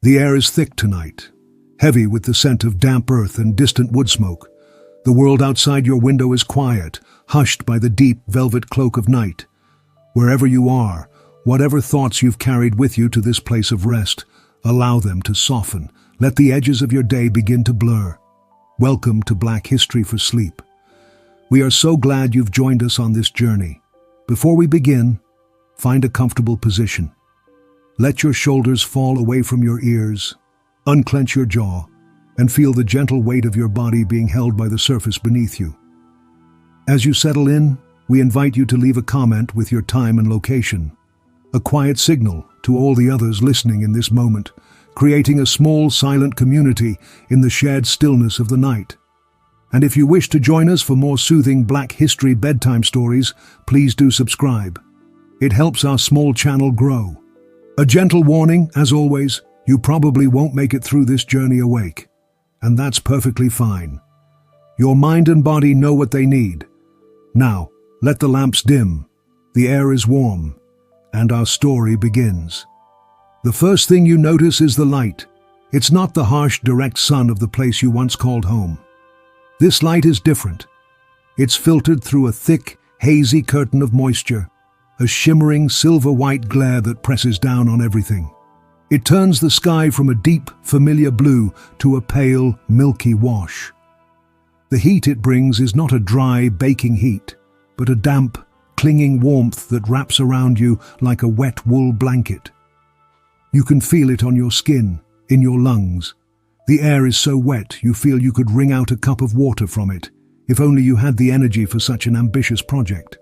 The air is thick tonight, heavy with the scent of damp earth and distant wood smoke. The world outside your window is quiet, hushed by the deep velvet cloak of night. Wherever you are, whatever thoughts you've carried with you to this place of rest, allow them to soften. Let the edges of your day begin to blur. Welcome to Black History for Sleep. We are so glad you've joined us on this journey. Before we begin, find a comfortable position. Let your shoulders fall away from your ears, unclench your jaw, and feel the gentle weight of your body being held by the surface beneath you. As you settle in, we invite you to leave a comment with your time and location, a quiet signal to all the others listening in this moment, creating a small, silent community in the shared stillness of the night. And if you wish to join us for more soothing Black History bedtime stories, please do subscribe. It helps our small channel grow. A gentle warning, as always, you probably won't make it through this journey awake. And that's perfectly fine. Your mind and body know what they need. Now, let the lamps dim, the air is warm, and our story begins. The first thing you notice is the light. It's not the harsh, direct sun of the place you once called home. This light is different. It's filtered through a thick, hazy curtain of moisture, a shimmering silver-white glare that presses down on everything. It turns the sky from a deep, familiar blue to a pale, milky wash. The heat it brings is not a dry, baking heat, but a damp, clinging warmth that wraps around you like a wet wool blanket. You can feel it on your skin, in your lungs. The air is so wet you feel you could wring out a cup of water from it, if only you had the energy for such an ambitious project.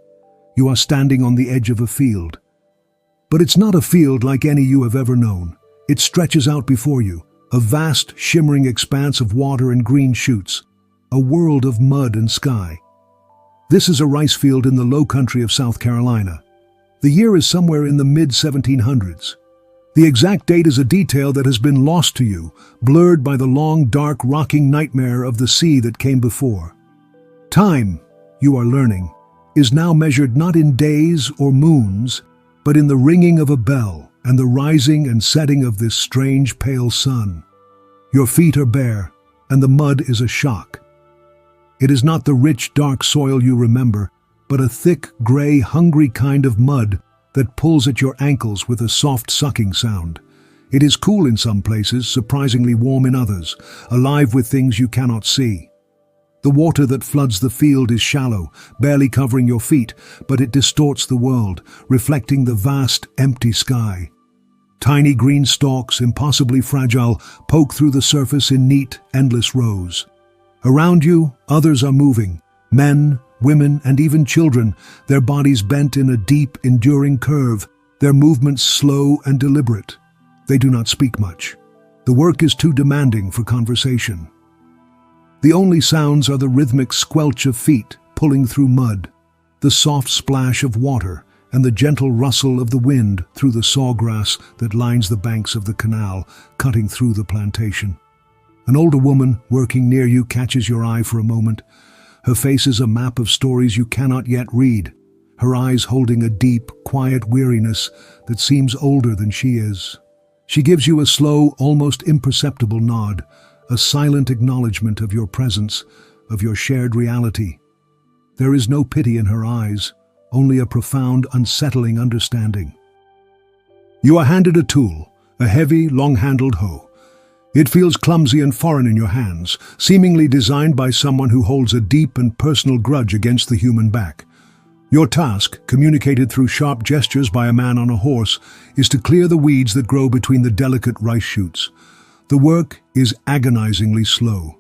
You are standing on the edge of a field. But it's not a field like any you have ever known. It stretches out before you, a vast, shimmering expanse of water and green shoots, a world of mud and sky. This is a rice field in the Lowcountry of South Carolina. The year is somewhere in the mid-1700s. The exact date is a detail that has been lost to you, blurred by the long, dark, rocking nightmare of the sea that came before. Time, you are learning, is now measured not in days or moons, but in the ringing of a bell and the rising and setting of this strange pale sun. Your feet are bare, and the mud is a shock. It is not the rich, dark soil you remember, but a thick, gray, hungry kind of mud that pulls at your ankles with a soft sucking sound. It is cool in some places, surprisingly warm in others, alive with things you cannot see. The water that floods the field is shallow, barely covering your feet, but it distorts the world, reflecting the vast, empty sky. Tiny green stalks, impossibly fragile, poke through the surface in neat, endless rows. Around you, others are moving, men, women, and even children, their bodies bent in a deep, enduring curve, their movements slow and deliberate. They do not speak much. The work is too demanding for conversation. The only sounds are the rhythmic squelch of feet pulling through mud, the soft splash of water, and the gentle rustle of the wind through the sawgrass that lines the banks of the canal, cutting through the plantation. An older woman working near you catches your eye for a moment. Her face is a map of stories you cannot yet read, her eyes holding a deep, quiet weariness that seems older than she is. She gives you a slow, almost imperceptible nod, a silent acknowledgement of your presence, of your shared reality. There is no pity in her eyes, only a profound, unsettling understanding. You are handed a tool, a heavy, long-handled hoe. It feels clumsy and foreign in your hands, seemingly designed by someone who holds a deep and personal grudge against the human back. Your task, communicated through sharp gestures by a man on a horse, is to clear the weeds that grow between the delicate rice shoots. The work is agonizingly slow.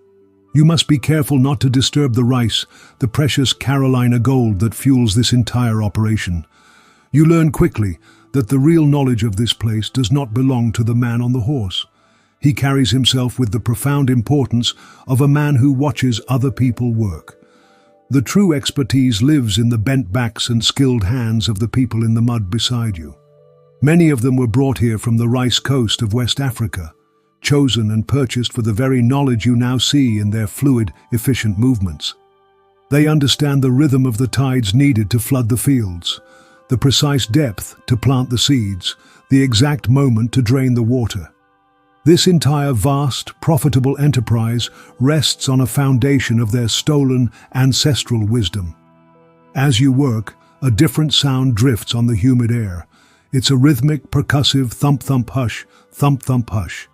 You must be careful not to disturb the rice, the precious Carolina gold that fuels this entire operation. You learn quickly that the real knowledge of this place does not belong to the man on the horse. He carries himself with the profound importance of a man who watches other people work. The true expertise lives in the bent backs and skilled hands of the people in the mud beside you. Many of them were brought here from the rice coast of West Africa, chosen and purchased for the very knowledge you now see in their fluid, efficient movements. They understand the rhythm of the tides needed to flood the fields, the precise depth to plant the seeds, the exact moment to drain the water. This entire vast, profitable enterprise rests on a foundation of their stolen ancestral wisdom. As you work, a different sound drifts on the humid air. It's a rhythmic, percussive thump-thump hush, thump-thump hush.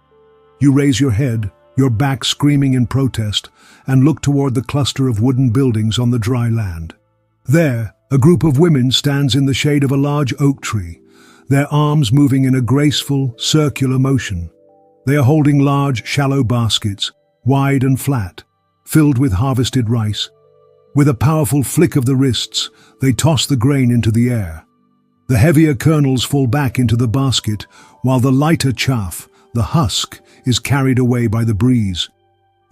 You raise your head, your back screaming in protest, and look toward the cluster of wooden buildings on the dry land. There, a group of women stands in the shade of a large oak tree, their arms moving in a graceful, circular motion. They are holding large, shallow baskets, wide and flat, filled with harvested rice. With a powerful flick of the wrists, they toss the grain into the air. The heavier kernels fall back into the basket, while the lighter chaff, the husk, is carried away by the breeze.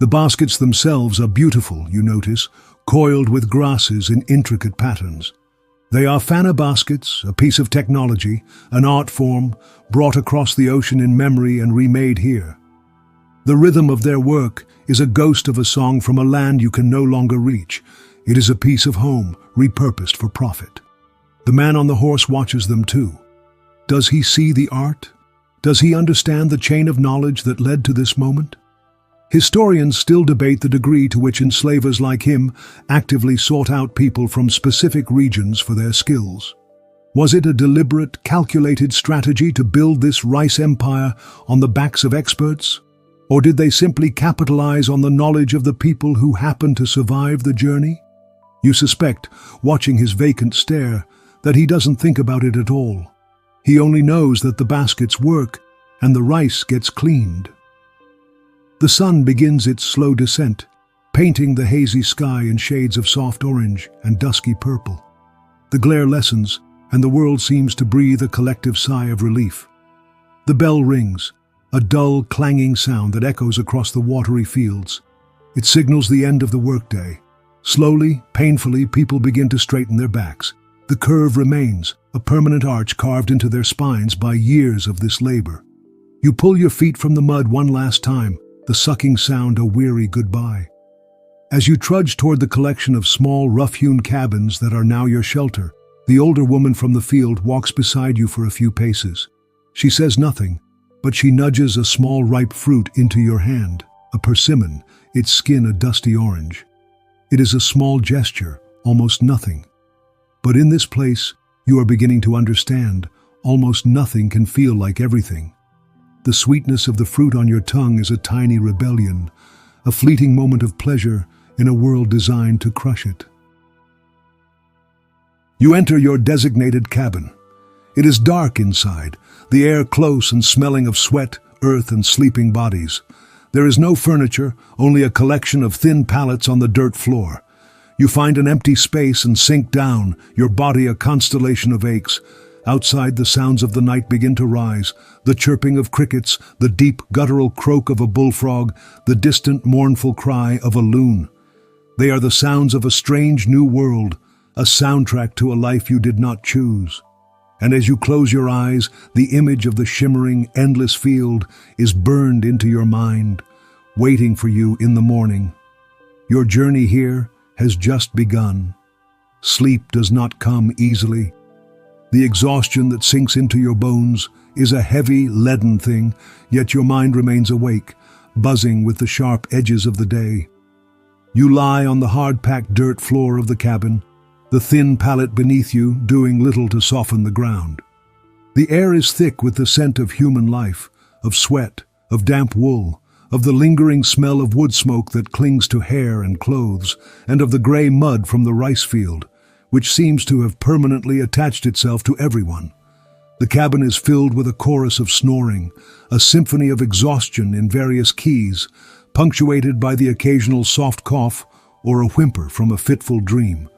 The baskets themselves are beautiful, you notice, coiled with grasses in intricate patterns. They are fanner baskets, a piece of technology, an art form, brought across the ocean in memory and remade here. The rhythm of their work is a ghost of a song from a land you can no longer reach. It is a piece of home, repurposed for profit. The man on the horse watches them too. Does he see the art? Does he understand the chain of knowledge that led to this moment? Historians still debate the degree to which enslavers like him actively sought out people from specific regions for their skills. Was it a deliberate, calculated strategy to build this rice empire on the backs of experts? Or did they simply capitalize on the knowledge of the people who happened to survive the journey? You suspect, watching his vacant stare, that he doesn't think about it at all. He only knows that the baskets work and the rice gets cleaned. The sun begins its slow descent, painting the hazy sky in shades of soft orange and dusky purple. The glare lessens, and the world seems to breathe a collective sigh of relief. The bell rings, a dull, clanging sound that echoes across the watery fields. It signals the end of the workday. Slowly, painfully, people begin to straighten their backs. The curve remains, a permanent arch carved into their spines by years of this labor. You pull your feet from the mud one last time, the sucking sound a weary goodbye. As you trudge toward the collection of small, rough-hewn cabins that are now your shelter, the older woman from the field walks beside you for a few paces. She says nothing, but she nudges a small ripe fruit into your hand, a persimmon, its skin a dusty orange. It is a small gesture, almost nothing. But in this place, you are beginning to understand, almost nothing can feel like everything. The sweetness of the fruit on your tongue is a tiny rebellion, a fleeting moment of pleasure in a world designed to crush it. You enter your designated cabin. It is dark inside, the air close and smelling of sweat, earth, and sleeping bodies. There is no furniture, only a collection of thin pallets on the dirt floor. You find an empty space and sink down, your body a constellation of aches. Outside, the sounds of the night begin to rise, the chirping of crickets, the deep guttural croak of a bullfrog, the distant mournful cry of a loon. They are the sounds of a strange new world, a soundtrack to a life you did not choose. And as you close your eyes, the image of the shimmering, endless field is burned into your mind, waiting for you in the morning. Your journey here has just begun. Sleep does not come easily. The exhaustion that sinks into your bones is a heavy, leaden thing, yet your mind remains awake, buzzing with the sharp edges of the day. You lie on the hard-packed dirt floor of the cabin, the thin pallet beneath you doing little to soften the ground. The air is thick with the scent of human life, of sweat, of damp wool, of the lingering smell of wood smoke that clings to hair and clothes, and of the gray mud from the rice field, which seems to have permanently attached itself to everyone. The cabin is filled with a chorus of snoring, a symphony of exhaustion in various keys, punctuated by the occasional soft cough or a whimper from a fitful dream.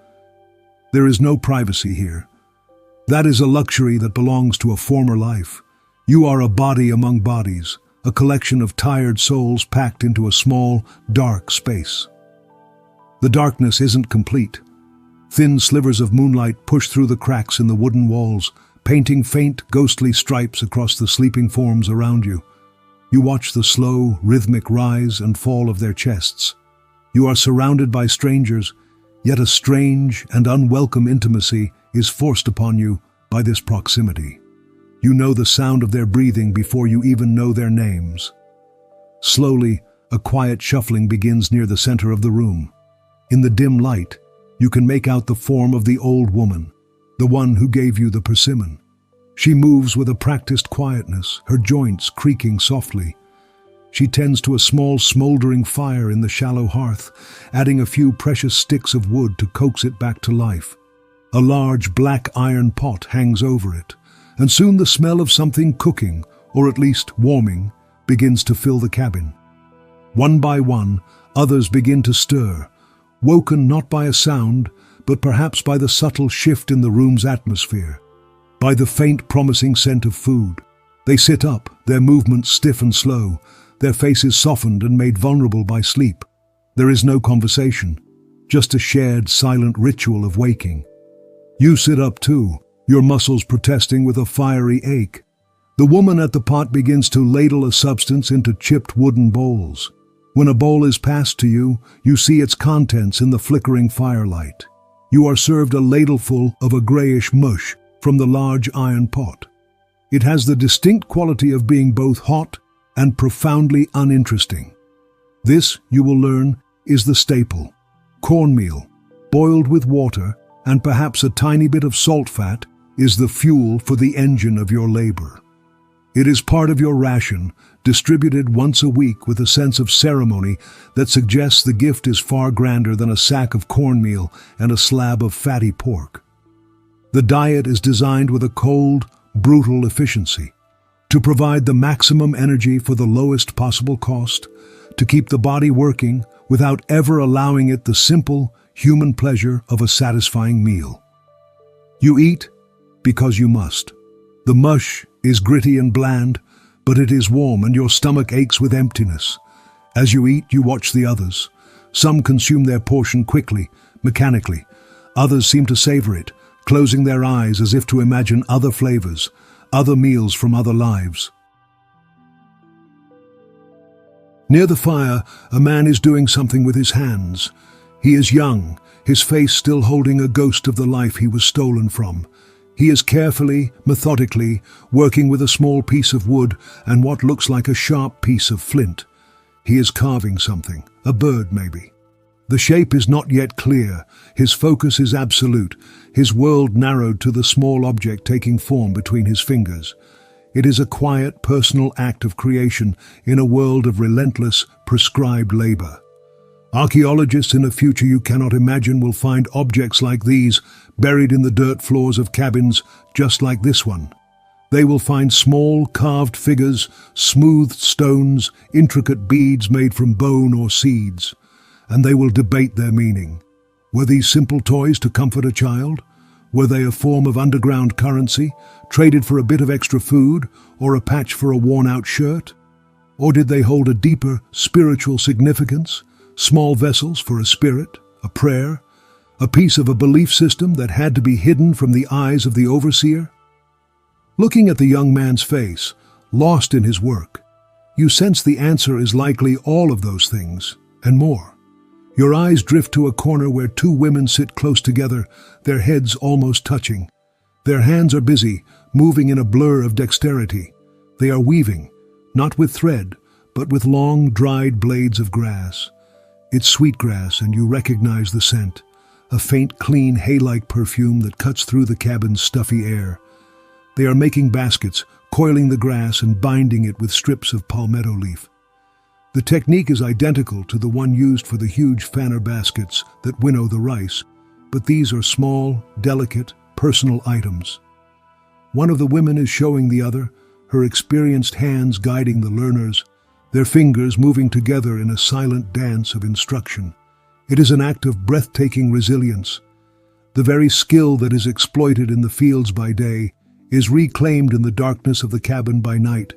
There is no privacy here. That is a luxury that belongs to a former life. You are a body among bodies, a collection of tired souls packed into a small, dark space. The darkness isn't complete. Thin slivers of moonlight push through the cracks in the wooden walls, painting faint, ghostly stripes across the sleeping forms around you. You watch the slow, rhythmic rise and fall of their chests. You are surrounded by strangers, yet a strange and unwelcome intimacy is forced upon you by this proximity. You know the sound of their breathing before you even know their names. Slowly, a quiet shuffling begins near the center of the room. In the dim light, you can make out the form of the old woman, the one who gave you the persimmon. She moves with a practiced quietness, her joints creaking softly. She tends to a small smoldering fire in the shallow hearth, adding a few precious sticks of wood to coax it back to life. A large black iron pot hangs over it, and soon the smell of something cooking, or at least warming, begins to fill the cabin. One by one, others begin to stir, woken not by a sound, but perhaps by the subtle shift in the room's atmosphere, by the faint promising scent of food. They sit up, their movements stiff and slow, their faces softened and made vulnerable by sleep. There is no conversation, just a shared silent ritual of waking. You sit up too, your muscles protesting with a fiery ache. The woman at the pot begins to ladle a substance into chipped wooden bowls. When a bowl is passed to you, you see its contents in the flickering firelight. You are served a ladleful of a grayish mush from the large iron pot. It has the distinct quality of being both hot and profoundly uninteresting. This, you will learn, is the staple. Cornmeal, boiled with water and perhaps a tiny bit of salt fat, is the fuel for the engine of your labor. It is part of your ration, distributed once a week with a sense of ceremony that suggests the gift is far grander than a sack of cornmeal and a slab of fatty pork. The diet is designed with a cold, brutal efficiency, to provide the maximum energy for the lowest possible cost, to keep the body working without ever allowing it the simple, human pleasure of a satisfying meal. You eat because you must. The mush is gritty and bland, but it is warm and your stomach aches with emptiness. As you eat, you watch the others. Some consume their portion quickly, mechanically. Others seem to savor it, closing their eyes as if to imagine other flavors, other meals from other lives. Near the fire, a man is doing something with his hands. He is young, his face still holding a ghost of the life he was stolen from. He is carefully, methodically, working with a small piece of wood and what looks like a sharp piece of flint. He is carving something, a bird maybe. The shape is not yet clear, his focus is absolute, his world narrowed to the small object taking form between his fingers. It is a quiet, personal act of creation in a world of relentless, prescribed labor. Archaeologists in a future you cannot imagine will find objects like these buried in the dirt floors of cabins just like this one. They will find small, carved figures, smoothed stones, intricate beads made from bone or seeds, and they will debate their meaning. Were these simple toys to comfort a child? Were they a form of underground currency, traded for a bit of extra food or a patch for a worn-out shirt? Or did they hold a deeper, spiritual significance? Small vessels for a spirit, a prayer, a piece of a belief system that had to be hidden from the eyes of the overseer? Looking at the young man's face, lost in his work, you sense the answer is likely all of those things, and more. Your eyes drift to a corner where two women sit close together, their heads almost touching. Their hands are busy, moving in a blur of dexterity. They are weaving, not with thread, but with long, dried blades of grass. It's sweetgrass, and you recognize the scent, a faint, clean, hay-like perfume that cuts through the cabin's stuffy air. They are making baskets, coiling the grass and binding it with strips of palmetto leaf. The technique is identical to the one used for the huge fanner baskets that winnow the rice, but these are small, delicate, personal items. One of the women is showing the other, her experienced hands guiding the learners, their fingers moving together in a silent dance of instruction. It is an act of breathtaking resilience. The very skill that is exploited in the fields by day is reclaimed in the darkness of the cabin by night,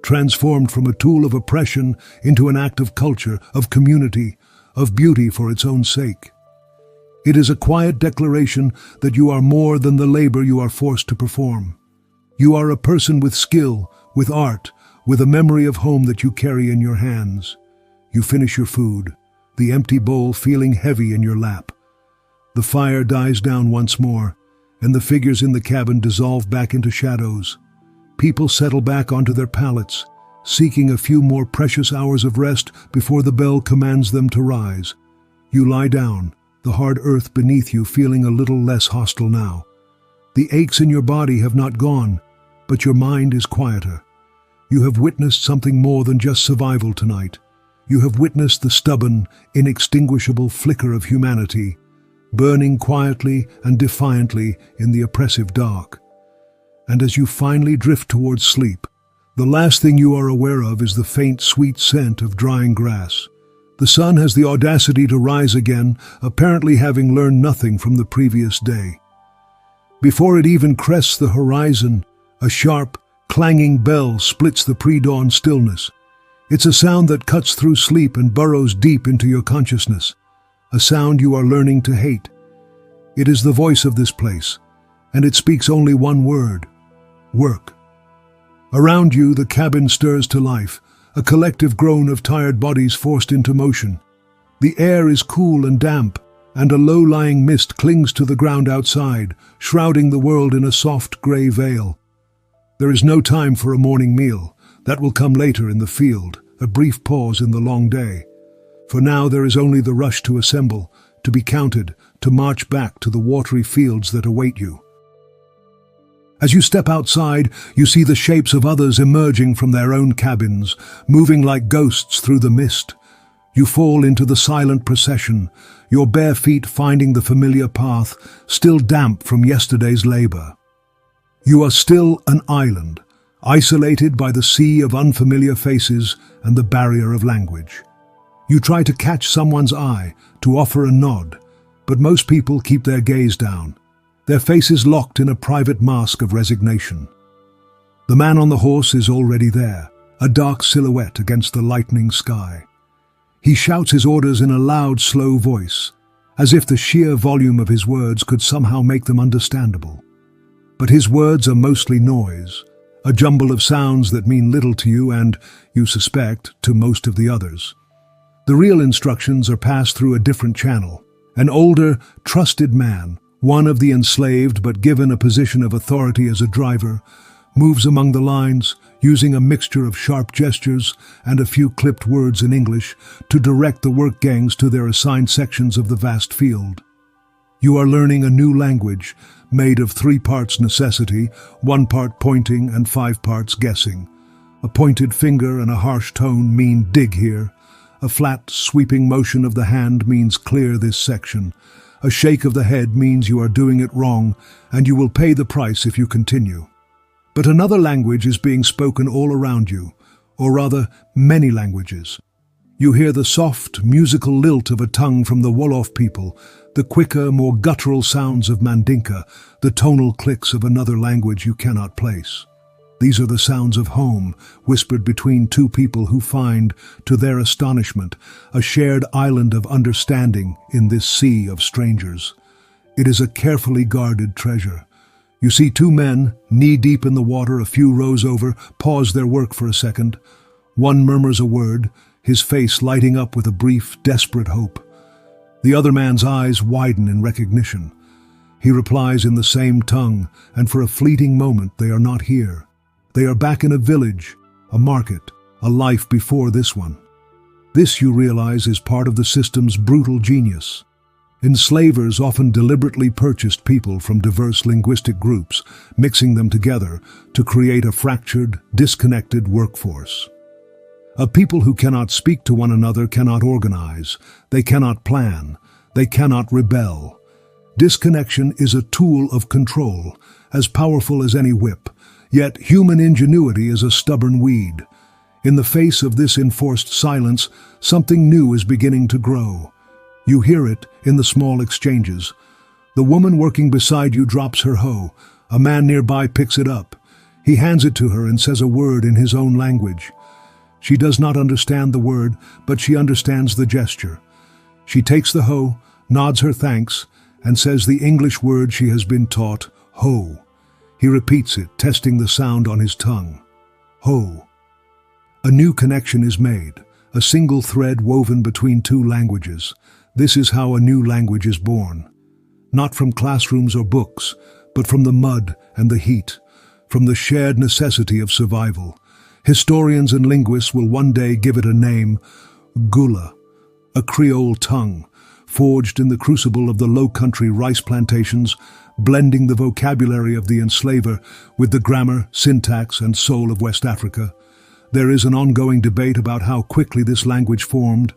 transformed from a tool of oppression into an act of culture, of community, of beauty for its own sake. It is a quiet declaration that you are more than the labor you are forced to perform. You are a person with skill, with art, with a memory of home that you carry in your hands. You finish your food, the empty bowl feeling heavy in your lap. The fire dies down once more, and the figures in the cabin dissolve back into shadows. People settle back onto their pallets, seeking a few more precious hours of rest before the bell commands them to rise. You lie down, the hard earth beneath you feeling a little less hostile now. The aches in your body have not gone, but your mind is quieter. You have witnessed something more than just survival tonight. You have witnessed the stubborn, inextinguishable flicker of humanity, burning quietly and defiantly in the oppressive dark. And as you finally drift towards sleep, the last thing you are aware of is the faint, sweet scent of drying grass. The sun has the audacity to rise again, apparently having learned nothing from the previous day. Before it even crests the horizon, a sharp, clanging bell splits the pre-dawn stillness. It's a sound that cuts through sleep and burrows deep into your consciousness, a sound you are learning to hate. It is the voice of this place, and it speaks only one word: work. Around you, the cabin stirs to life, a collective groan of tired bodies forced into motion. The air is cool and damp, and a low-lying mist clings to the ground outside, shrouding the world in a soft grey veil. There is no time for a morning meal. That will come later in the field, a brief pause in the long day. For now there is only the rush to assemble, to be counted, to march back to the watery fields that await you. As you step outside, you see the shapes of others emerging from their own cabins, moving like ghosts through the mist. You fall into the silent procession, your bare feet finding the familiar path, still damp from yesterday's labor. You are still an island, isolated by the sea of unfamiliar faces and the barrier of language. You try to catch someone's eye, to offer a nod, but most people keep their gaze down, their faces locked in a private mask of resignation. The man on the horse is already there, a dark silhouette against the lightening sky. He shouts his orders in a loud, slow voice, as if the sheer volume of his words could somehow make them understandable. But his words are mostly noise, a jumble of sounds that mean little to you and, you suspect, to most of the others. The real instructions are passed through a different channel. An older, trusted man, one of the enslaved but given a position of authority as a driver, moves among the lines, using a mixture of sharp gestures and a few clipped words in English to direct the work gangs to their assigned sections of the vast field. You are learning a new language, made of 3 parts necessity, 1 part pointing and 5 parts guessing. A pointed finger and a harsh tone mean dig here. A flat, sweeping motion of the hand means clear this section. A shake of the head means you are doing it wrong, and you will pay the price if you continue. But another language is being spoken all around you, or rather, many languages. You hear the soft, musical lilt of a tongue from the Wolof people, the quicker, more guttural sounds of Mandinka, the tonal clicks of another language you cannot place. These are the sounds of home, whispered between 2 people who find, to their astonishment, a shared island of understanding in this sea of strangers. It is a carefully guarded treasure. You see 2 men, knee-deep in the water a few rows over, pause their work for a second. One murmurs a word, his face lighting up with a brief, desperate hope. The other man's eyes widen in recognition. He replies in the same tongue, and for a fleeting moment they are not here. They are back in a village, a market, a life before this one. This, you realize, is part of the system's brutal genius. Enslavers often deliberately purchased people from diverse linguistic groups, mixing them together to create a fractured, disconnected workforce. A people who cannot speak to one another cannot organize, they cannot plan, they cannot rebel. Disconnection is a tool of control, as powerful as any whip, yet human ingenuity is a stubborn weed. In the face of this enforced silence, something new is beginning to grow. You hear it in the small exchanges. The woman working beside you drops her hoe. A man nearby picks it up. He hands it to her and says a word in his own language. She does not understand the word, but she understands the gesture. She takes the hoe, nods her thanks, and says the English word she has been taught, hoe. He repeats it, testing the sound on his tongue. Hoe. A new connection is made, a single thread woven between 2 languages. This is how a new language is born. Not from classrooms or books, but from the mud and the heat, from the shared necessity of survival. Historians and linguists will one day give it a name, Gula, a Creole tongue, forged in the crucible of the Lowcountry rice plantations, blending the vocabulary of the enslaver with the grammar, syntax, and soul of West Africa. There is an ongoing debate about how quickly this language formed.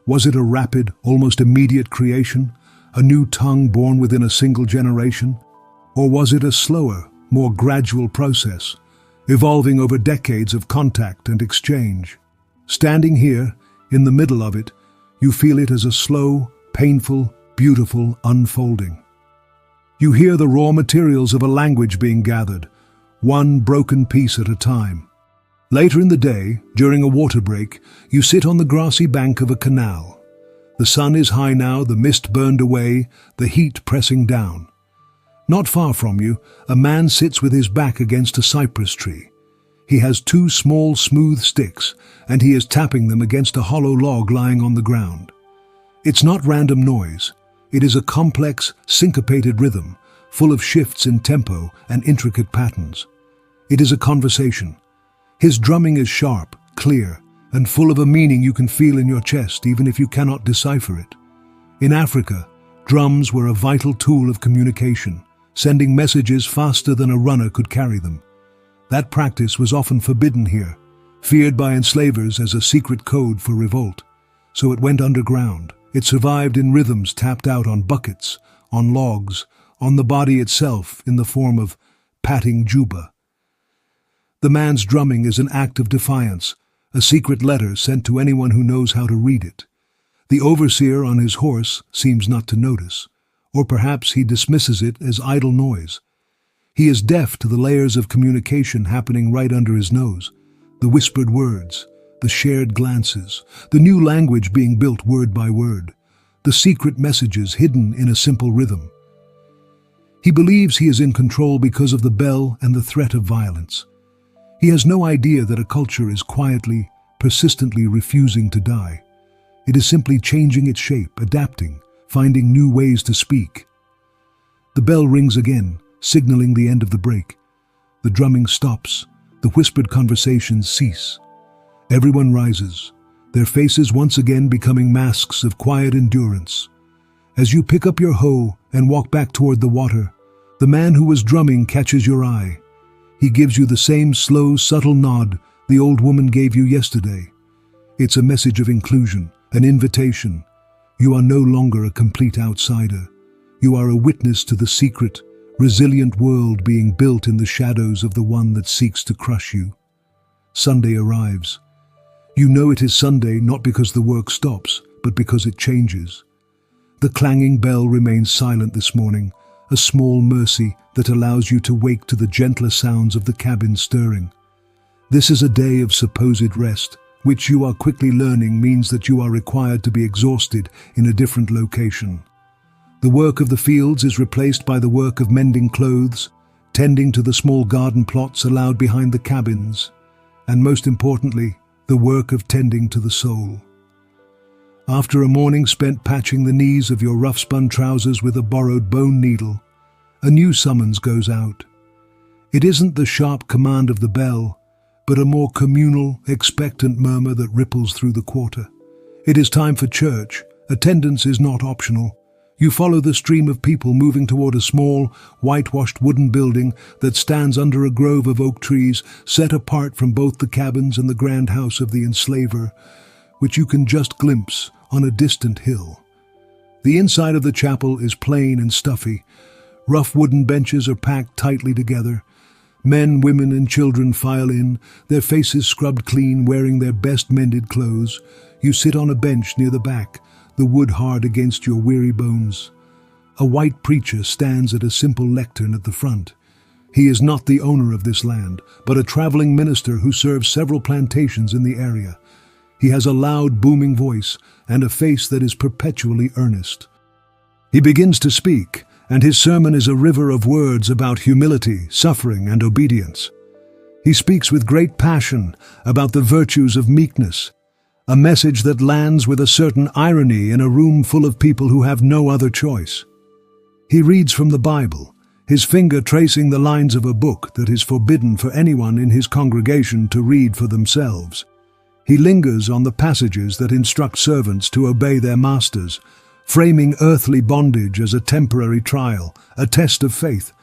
Was it a rapid, almost immediate creation, a new tongue born within a single generation? Or was it a slower, more gradual process, evolving over decades of contact and exchange? Standing here, in the middle of it, you feel it as a slow, painful, beautiful unfolding. You hear the raw materials of a language being gathered, one broken piece at a time. Later in the day, during a water break, you sit on the grassy bank of a canal. The sun is high now, the mist burned away, the heat pressing down. Not far from you, a man sits with his back against a cypress tree. He has two small, smooth sticks, and he is tapping them against a hollow log lying on the ground. It's not random noise. It is a complex, syncopated rhythm, full of shifts in tempo and intricate patterns. It is a conversation. His drumming is sharp, clear, and full of a meaning you can feel in your chest even if you cannot decipher it. In Africa, drums were a vital tool of communication, sending messages faster than a runner could carry them. That practice was often forbidden here, feared by enslavers as a secret code for revolt. So it went underground. It survived in rhythms tapped out on buckets, on logs, on the body itself in the form of patting juba. The man's drumming is an act of defiance, a secret letter sent to anyone who knows how to read it. The overseer on his horse seems not to notice, or perhaps he dismisses it as idle noise. He is deaf to the layers of communication happening right under his nose, the whispered words, the shared glances, the new language being built word by word, the secret messages hidden in a simple rhythm. He believes he is in control because of the bell and the threat of violence. He has no idea that a culture is quietly, persistently refusing to die. It is simply changing its shape, adapting, finding new ways to speak. The bell rings again, signaling the end of the break. The drumming stops. The whispered conversations cease. Everyone rises, their faces once again becoming masks of quiet endurance. As you pick up your hoe and walk back toward the water, the man who was drumming catches your eye. He gives you the same slow, subtle nod the old woman gave you yesterday. It's a message of inclusion, an invitation. You are no longer a complete outsider. You are a witness to the secret, resilient world being built in the shadows of the one that seeks to crush you. Sunday arrives. You know it is Sunday not because the work stops, but because it changes. The clanging bell remains silent this morning, a small mercy that allows you to wake to the gentler sounds of the cabin stirring. This is a day of supposed rest, which you are quickly learning means that you are required to be exhausted in a different location. The work of the fields is replaced by the work of mending clothes, tending to the small garden plots allowed behind the cabins, and most importantly, the work of tending to the soul. After a morning spent patching the knees of your rough-spun trousers with a borrowed bone needle, a new summons goes out. It isn't the sharp command of the bell, but a more communal, expectant murmur that ripples through the quarter. It is time for church. Attendance is not optional. You follow the stream of people moving toward a small, whitewashed wooden building that stands under a grove of oak trees set apart from both the cabins and the grand house of the enslaver, which you can just glimpse on a distant hill. The inside of the chapel is plain and stuffy. Rough wooden benches are packed tightly together. Men, women, and children file in, their faces scrubbed clean, wearing their best mended clothes. You sit on a bench near the back, the wood hard against your weary bones. A white preacher stands at a simple lectern at the front. He is not the owner of this land, but a traveling minister who serves several plantations in the area. He has a loud, booming voice and a face that is perpetually earnest. He begins to speak, and his sermon is a river of words about humility, suffering, and obedience. He speaks with great passion about the virtues of meekness, a message that lands with a certain irony in a room full of people who have no other choice. He reads from the Bible, his finger tracing the lines of a book that is forbidden for anyone in his congregation to read for themselves. He lingers on the passages that instruct servants to obey their masters, framing earthly bondage as a temporary trial, a test of faith.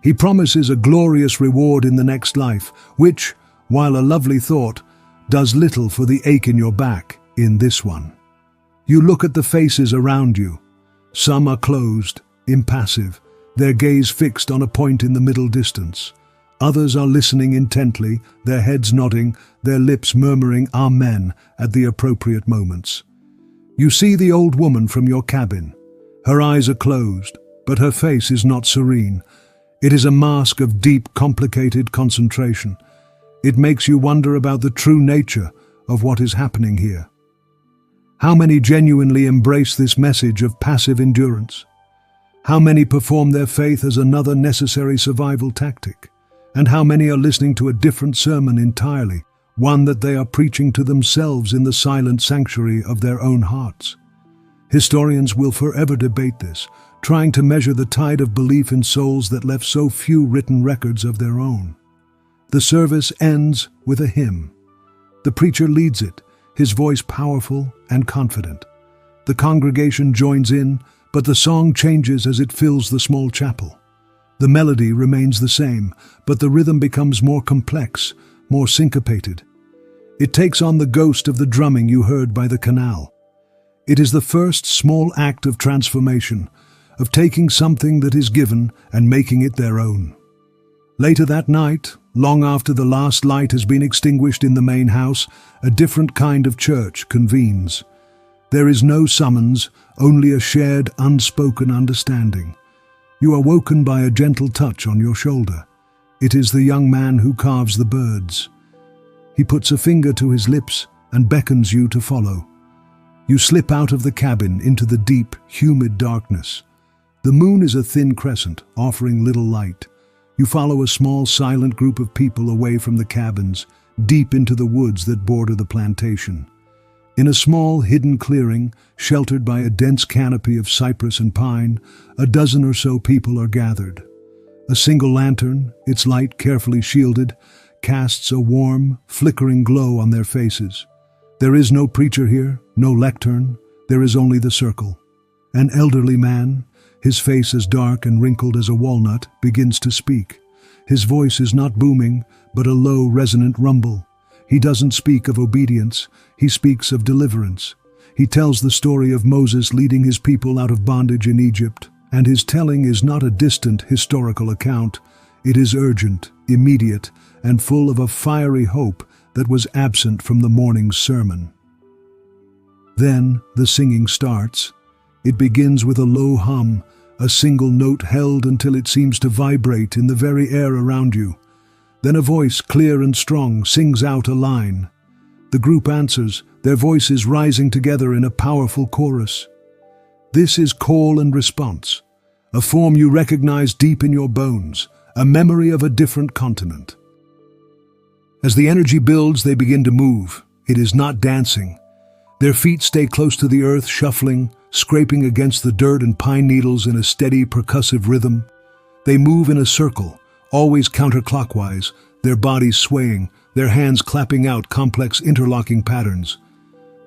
He promises a glorious reward in the next life, which, while a lovely thought, does little for the ache in your back in this one. You look at the faces around you. Some are closed, impassive, their gaze fixed on a point in the middle distance. Others are listening intently, their heads nodding, their lips murmuring Amen at the appropriate moments. You see the old woman from your cabin. Her eyes are closed, but her face is not serene. It is a mask of deep, complicated concentration. It makes you wonder about the true nature of what is happening here. How many genuinely embrace this message of passive endurance? How many perform their faith as another necessary survival tactic? And how many are listening to a different sermon entirely, one that they are preaching to themselves in the silent sanctuary of their own hearts? Historians will forever debate this, trying to measure the tide of belief in souls that left so few written records of their own. The service ends with a hymn. The preacher leads it, his voice powerful and confident. The congregation joins in, but the song changes as it fills the small chapel. The melody remains the same, but the rhythm becomes more complex, more syncopated. It takes on the ghost of the drumming you heard by the canal. It is the first small act of transformation, of taking something that is given and making it their own. Later that night, long after the last light has been extinguished in the main house, a different kind of church convenes. There is no summons, only a shared, unspoken understanding. You are woken by a gentle touch on your shoulder. It is the young man who carves the birds. He puts a finger to his lips and beckons you to follow. You slip out of the cabin into the deep, humid darkness. The moon is a thin crescent, offering little light. You follow a small, silent group of people away from the cabins, deep into the woods that border the plantation. In a small, hidden clearing, sheltered by a dense canopy of cypress and pine, a dozen or so people are gathered. A single lantern, its light carefully shielded, casts a warm, flickering glow on their faces. There is no preacher here, no lectern, there is only the circle. An elderly man, his face as dark and wrinkled as a walnut, begins to speak. His voice is not booming, but a low, resonant rumble. He doesn't speak of obedience, he speaks of deliverance. He tells the story of Moses leading his people out of bondage in Egypt, and his telling is not a distant historical account. It is urgent, immediate, and full of a fiery hope that was absent from the morning's sermon. Then the singing starts. It begins with a low hum, a single note held until it seems to vibrate in the very air around you. Then a voice, clear and strong, sings out a line. The group answers, their voices rising together in a powerful chorus. This is call and response, a form you recognize deep in your bones, a memory of a different continent. As the energy builds, they begin to move. It is not dancing. Their feet stay close to the earth, shuffling, scraping against the dirt and pine needles in a steady, percussive rhythm. They move in a circle, always counterclockwise, their bodies swaying, their hands clapping out complex interlocking patterns.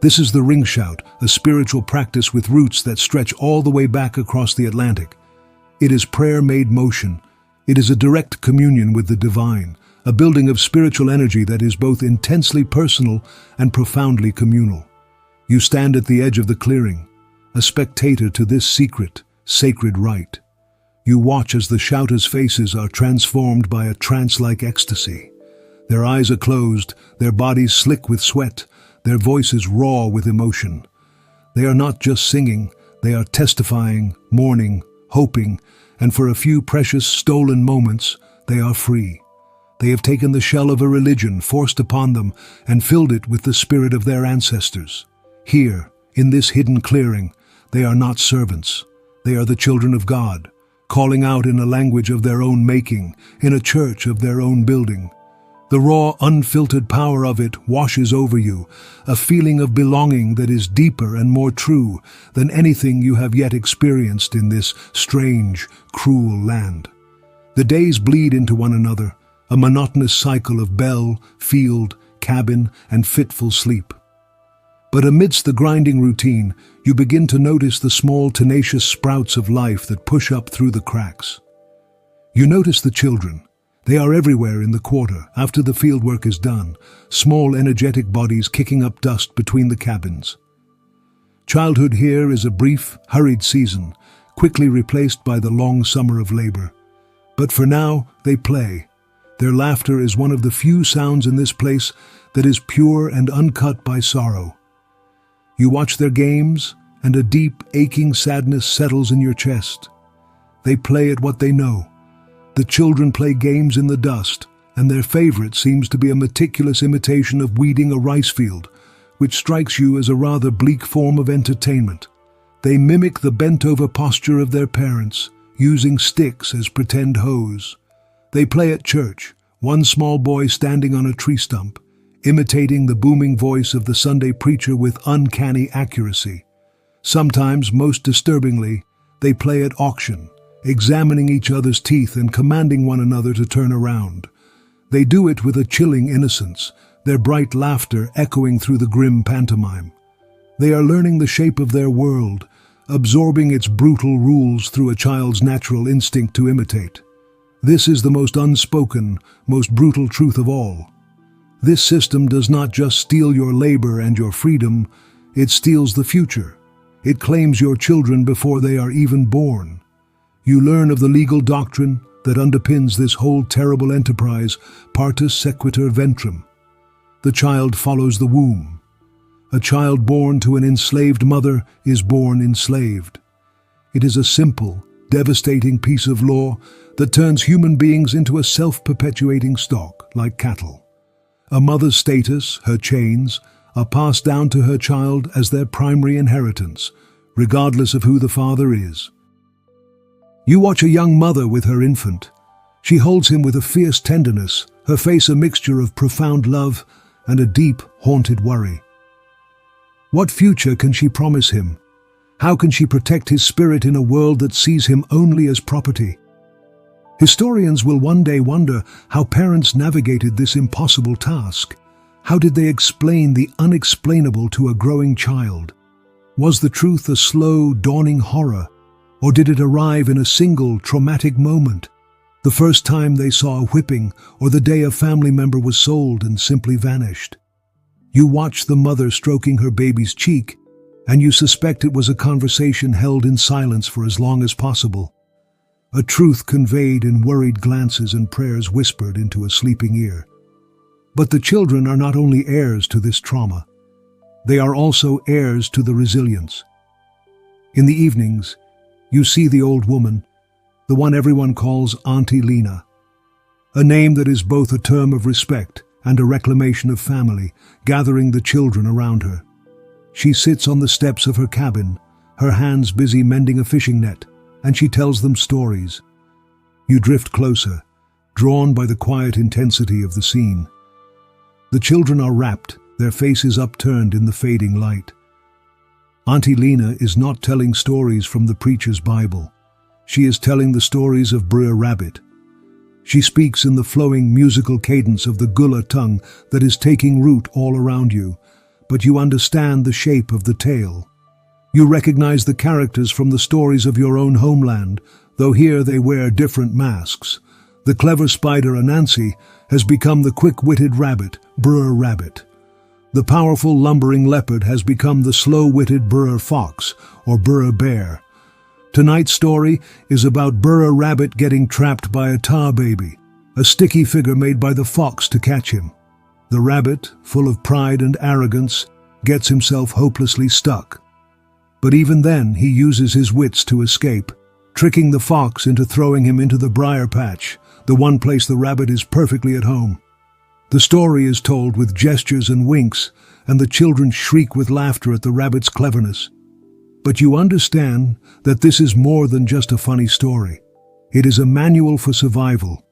This is the ring shout, a spiritual practice with roots that stretch all the way back across the Atlantic. It is prayer made motion. It is a direct communion with the divine, a building of spiritual energy that is both intensely personal and profoundly communal. You stand at the edge of the clearing, a spectator to this secret, sacred rite. You watch as the shouters' faces are transformed by a trance-like ecstasy. Their eyes are closed, their bodies slick with sweat, their voices raw with emotion. They are not just singing, they are testifying, mourning, hoping, and for a few precious stolen moments, they are free. They have taken the shell of a religion forced upon them and filled it with the spirit of their ancestors. Here, in this hidden clearing, they are not servants. They are the children of God, calling out in a language of their own making, in a church of their own building. The raw, unfiltered power of it washes over you, a feeling of belonging that is deeper and more true than anything you have yet experienced in this strange, cruel land. The days bleed into one another, a monotonous cycle of bell, field, cabin, and fitful sleep. But amidst the grinding routine, you begin to notice the small, tenacious sprouts of life that push up through the cracks. You notice the children. They are everywhere in the quarter after the fieldwork is done, small, energetic bodies kicking up dust between the cabins. Childhood here is a brief, hurried season, quickly replaced by the long summer of labor. But for now, they play. Their laughter is one of the few sounds in this place that is pure and uncut by sorrow. You watch their games, and a deep, aching sadness settles in your chest. They play at what they know. The children play games in the dust, and their favorite seems to be a meticulous imitation of weeding a rice field, which strikes you as a rather bleak form of entertainment. They mimic the bent-over posture of their parents, using sticks as pretend hoes. They play at church, one small boy standing on a tree stump, imitating the booming voice of the Sunday preacher with uncanny accuracy. Sometimes, most disturbingly, they play at auction, examining each other's teeth and commanding one another to turn around. They do it with a chilling innocence, their bright laughter echoing through the grim pantomime. They are learning the shape of their world, absorbing its brutal rules through a child's natural instinct to imitate. This is the most unspoken, most brutal truth of all. This system does not just steal your labor and your freedom, it steals the future. It claims your children before they are even born. You learn of the legal doctrine that underpins this whole terrible enterprise, partus sequitur ventrum. The child follows the womb. A child born to an enslaved mother is born enslaved. It is a simple, devastating piece of law that turns human beings into a self-perpetuating stock, like cattle. A mother's status, her chains, are passed down to her child as their primary inheritance, regardless of who the father is. You watch a young mother with her infant. She holds him with a fierce tenderness, her face a mixture of profound love and a deep, haunted worry. What future can she promise him? How can she protect his spirit in a world that sees him only as property? Historians will one day wonder how parents navigated this impossible task. How did they explain the unexplainable to a growing child? Was the truth a slow, dawning horror, or did it arrive in a single, traumatic moment? The first time they saw a whipping, or the day a family member was sold and simply vanished. You watch the mother stroking her baby's cheek, and you suspect it was a conversation held in silence for as long as possible. A truth conveyed in worried glances and prayers whispered into a sleeping ear. But the children are not only heirs to this trauma, they are also heirs to the resilience. In the evenings, you see the old woman, the one everyone calls Auntie Lena, a name that is both a term of respect and a reclamation of family, gathering the children around her. She sits on the steps of her cabin, her hands busy mending a fishing net, and she tells them stories. You drift closer, drawn by the quiet intensity of the scene. The children are rapt, their faces upturned in the fading light. Auntie Lena is not telling stories from the preacher's Bible. She is telling the stories of Br'er Rabbit. She speaks in the flowing musical cadence of the Gullah tongue that is taking root all around you, but you understand the shape of the tale. You recognize the characters from the stories of your own homeland, though here they wear different masks. The clever spider Anansi has become the quick-witted rabbit, Br'er Rabbit. The powerful lumbering leopard has become the slow-witted Br'er Fox, or Br'er Bear. Tonight's story is about Br'er Rabbit getting trapped by a tar baby, a sticky figure made by the fox to catch him. The rabbit, full of pride and arrogance, gets himself hopelessly stuck. But even then, he uses his wits to escape, tricking the fox into throwing him into the briar patch, the one place the rabbit is perfectly at home. The story is told with gestures and winks, and the children shriek with laughter at the rabbit's cleverness. But you understand that this is more than just a funny story. It is a manual for survival.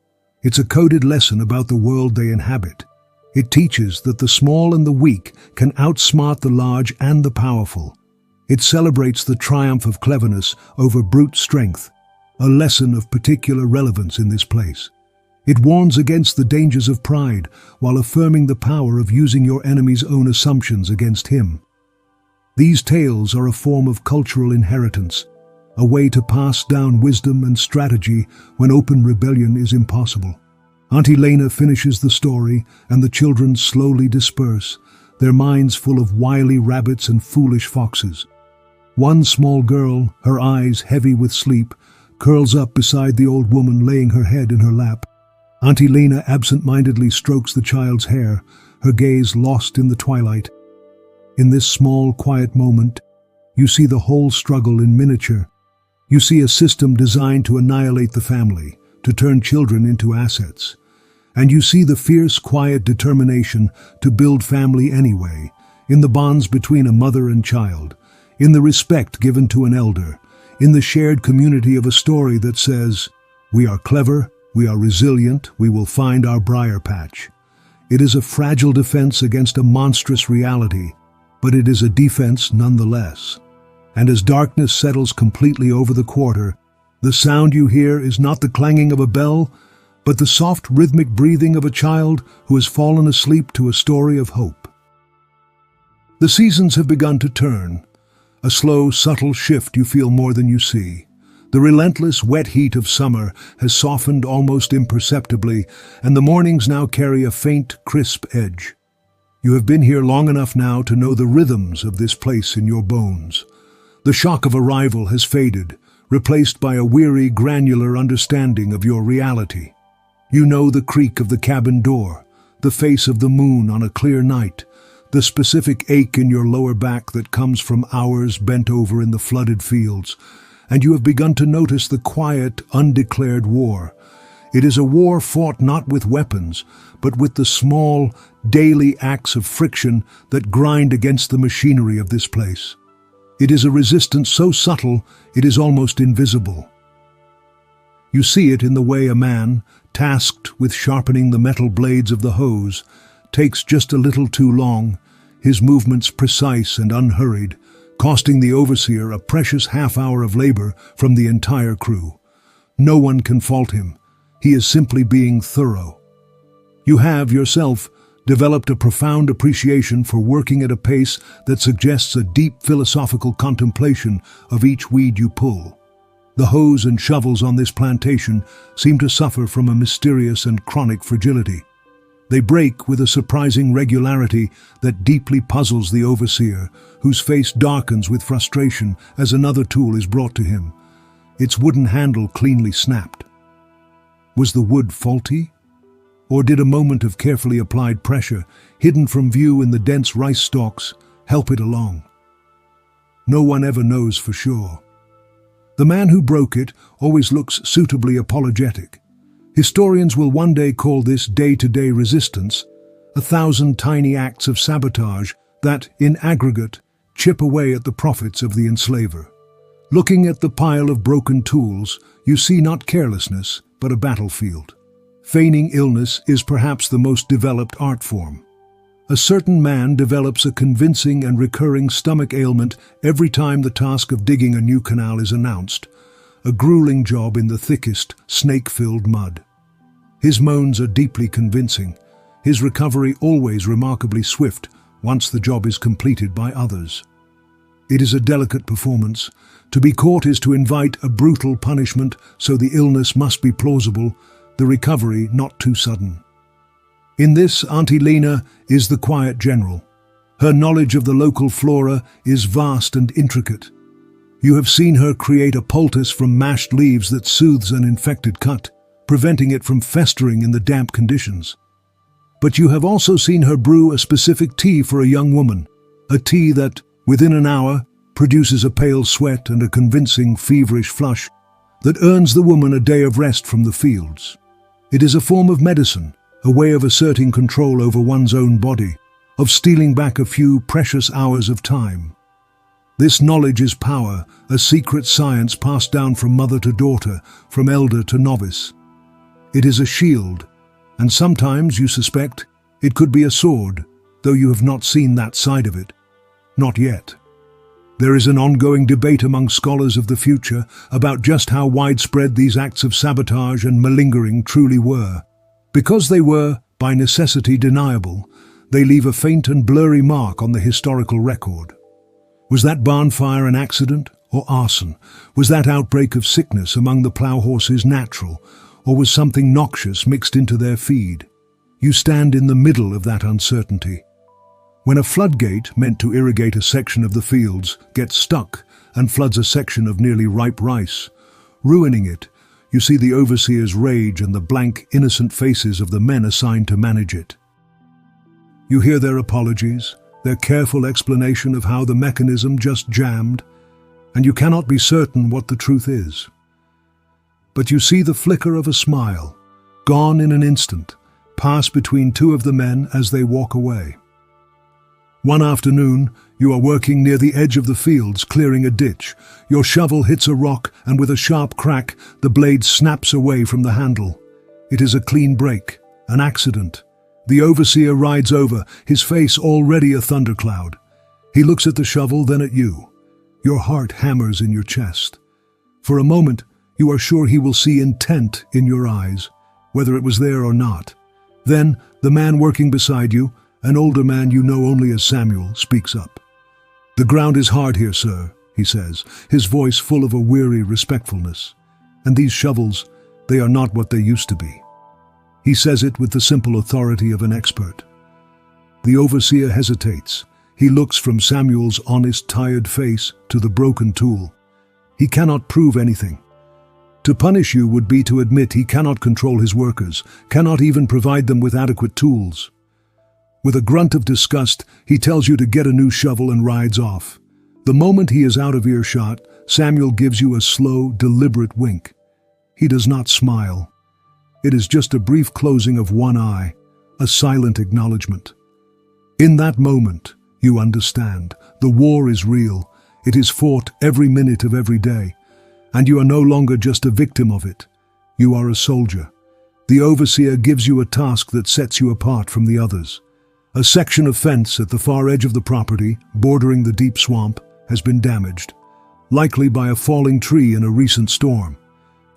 It's a coded lesson about the world they inhabit. It teaches that the small and the weak can outsmart the large and the powerful. It celebrates the triumph of cleverness over brute strength. a lesson of particular relevance in this place. It warns against the dangers of pride while affirming the power of using your enemy's own assumptions against him. These tales are a form of cultural inheritance, a way to pass down wisdom and strategy when open rebellion is impossible. Auntie Lena finishes the story, and the children slowly disperse, their minds full of wily rabbits and foolish foxes. One small girl, her eyes heavy with sleep, curls up beside the old woman, laying her head in her lap. Auntie Lena absent-mindedly strokes the child's hair, her gaze lost in the twilight. In this small, quiet moment, you see the whole struggle in miniature. You see a system designed to annihilate the family, to turn children into assets. And you see the fierce, quiet determination to build family anyway, in the bonds between a mother and child, in the respect given to an elder, in the shared community of a story that says, "We are clever, we are resilient, we will find our briar patch." It is a fragile defense against a monstrous reality, but it is a defense nonetheless. And as darkness settles completely over the quarter, the sound you hear is not the clanging of a bell, but the soft rhythmic breathing of a child who has fallen asleep to a story of hope. The seasons have begun to turn, a slow, subtle shift you feel more than you see. The relentless, wet heat of summer has softened almost imperceptibly, and the mornings now carry a faint, crisp edge. You have been here long enough now to know the rhythms of this place in your bones. The shock of arrival has faded, replaced by a weary, granular understanding of your reality. You know the creak of the cabin door, the face of the moon on a clear night, the specific ache in your lower back that comes from hours bent over in the flooded fields, and you have begun to notice the quiet, undeclared war. It is a war fought not with weapons, but with the small, daily acts of friction that grind against the machinery of this place. It is a resistance so subtle it is almost invisible. You see it in the way a man, tasked with sharpening the metal blades of the hose, takes just a little too long, his movements precise and unhurried, costing the overseer a precious half-hour of labor from the entire crew. No one can fault him. He is simply being thorough. You have, yourself, developed a profound appreciation for working at a pace that suggests a deep philosophical contemplation of each weed you pull. The hoes and shovels on this plantation seem to suffer from a mysterious and chronic fragility. They break with a surprising regularity that deeply puzzles the overseer, whose face darkens with frustration as another tool is brought to him, its wooden handle cleanly snapped. Was the wood faulty? Or did a moment of carefully applied pressure, hidden from view in the dense rice stalks, help it along? No one ever knows for sure. The man who broke it always looks suitably apologetic. Historians will one day call this day-to-day resistance, 1,000 tiny acts of sabotage that, in aggregate, chip away at the profits of the enslaver. Looking at the pile of broken tools, you see not carelessness, but a battlefield. Feigning illness is perhaps the most developed art form. A certain man develops a convincing and recurring stomach ailment every time the task of digging a new canal is announced, a grueling job in the thickest, snake-filled mud. His moans are deeply convincing, his recovery always remarkably swift once the job is completed by others. It is a delicate performance. To be caught is to invite a brutal punishment, so the illness must be plausible, the recovery not too sudden. In this, Auntie Lena is the quiet general. Her knowledge of the local flora is vast and intricate. You have seen her create a poultice from mashed leaves that soothes an infected cut, preventing it from festering in the damp conditions. But you have also seen her brew a specific tea for a young woman, a tea that, within an hour, produces a pale sweat and a convincing feverish flush that earns the woman a day of rest from the fields. It is a form of medicine, a way of asserting control over one's own body, of stealing back a few precious hours of time. This knowledge is power, a secret science passed down from mother to daughter, from elder to novice. It is a shield, and sometimes, you suspect, it could be a sword, though you have not seen that side of it. Not yet. There is an ongoing debate among scholars of the future about just how widespread these acts of sabotage and malingering truly were. Because they were, by necessity, deniable, they leave a faint and blurry mark on the historical record. Was that barn fire an accident or arson? Was that outbreak of sickness among the plough horses natural, or was something noxious mixed into their feed? You stand in the middle of that uncertainty. When a floodgate meant to irrigate a section of the fields gets stuck and floods a section of nearly ripe rice, ruining it, you see the overseer's rage and the blank, innocent faces of the men assigned to manage it. You hear their apologies, their careful explanation of how the mechanism just jammed, and you cannot be certain what the truth is. But you see the flicker of a smile, gone in an instant, pass between two of the men as they walk away. One afternoon, you are working near the edge of the fields, clearing a ditch. Your shovel hits a rock, and with a sharp crack, the blade snaps away from the handle. It is a clean break, an accident. The overseer rides over, his face already a thundercloud. He looks at the shovel, then at you. Your heart hammers in your chest. For a moment, you are sure he will see intent in your eyes, whether it was there or not. Then, the man working beside you, an older man you know only as Samuel, speaks up. "The ground is hard here, sir," he says, his voice full of a weary respectfulness. "And these shovels, they are not what they used to be." He says it with the simple authority of an expert. The overseer hesitates. He looks from Samuel's honest, tired face to the broken tool. He cannot prove anything. To punish you would be to admit he cannot control his workers, cannot even provide them with adequate tools. With a grunt of disgust, he tells you to get a new shovel and rides off. The moment he is out of earshot, Samuel gives you a slow, deliberate wink. He does not smile. It is just a brief closing of one eye, a silent acknowledgement. In that moment, you understand. The war is real. It is fought every minute of every day. And you are no longer just a victim of it. You are a soldier. The overseer gives you a task that sets you apart from the others. A section of fence at the far edge of the property, bordering the deep swamp, has been damaged, likely by a falling tree in a recent storm.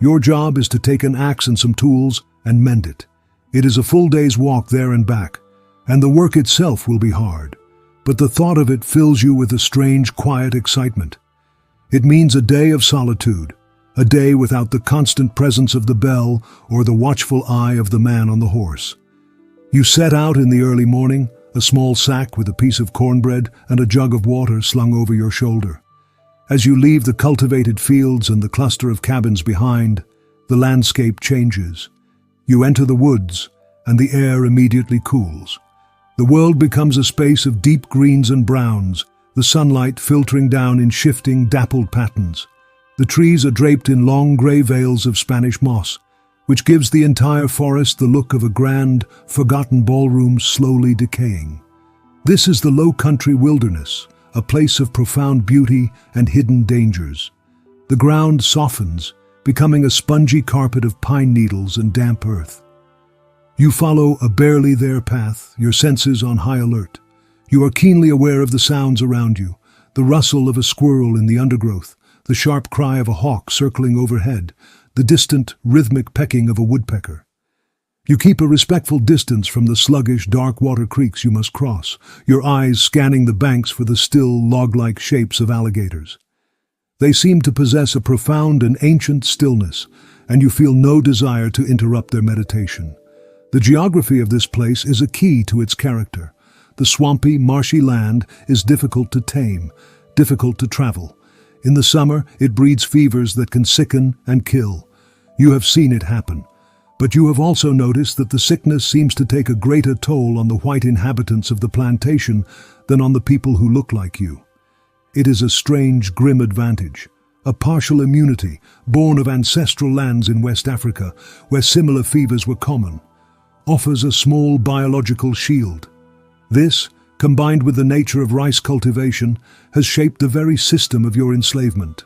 Your job is to take an axe and some tools and mend it. It is a full day's walk there and back, and the work itself will be hard. But the thought of it fills you with a strange, quiet excitement. It means a day of solitude, a day without the constant presence of the bell or the watchful eye of the man on the horse. You set out in the early morning, a small sack with a piece of cornbread and a jug of water slung over your shoulder. As you leave the cultivated fields and the cluster of cabins behind, the landscape changes. You enter the woods, and the air immediately cools. The world becomes a space of deep greens and browns, the sunlight filtering down in shifting, dappled patterns. The trees are draped in long grey veils of Spanish moss, which gives the entire forest the look of a grand, forgotten ballroom slowly decaying. This is the Lowcountry wilderness, a place of profound beauty and hidden dangers. The ground softens, becoming a spongy carpet of pine needles and damp earth. You follow a barely there path, your senses on high alert. You are keenly aware of the sounds around you, the rustle of a squirrel in the undergrowth, the sharp cry of a hawk circling overhead, the distant, rhythmic pecking of a woodpecker. You keep a respectful distance from the sluggish, dark water creeks you must cross, your eyes scanning the banks for the still, log-like shapes of alligators. They seem to possess a profound and ancient stillness, and you feel no desire to interrupt their meditation. The geography of this place is a key to its character. The swampy, marshy land is difficult to tame, difficult to travel. In the summer, it breeds fevers that can sicken and kill. You have seen it happen. But you have also noticed that the sickness seems to take a greater toll on the white inhabitants of the plantation than on the people who look like you. It is a strange, grim advantage, a partial immunity born of ancestral lands in West Africa where similar fevers were common, offers a small biological shield. This, combined with the nature of rice cultivation, has shaped the very system of your enslavement.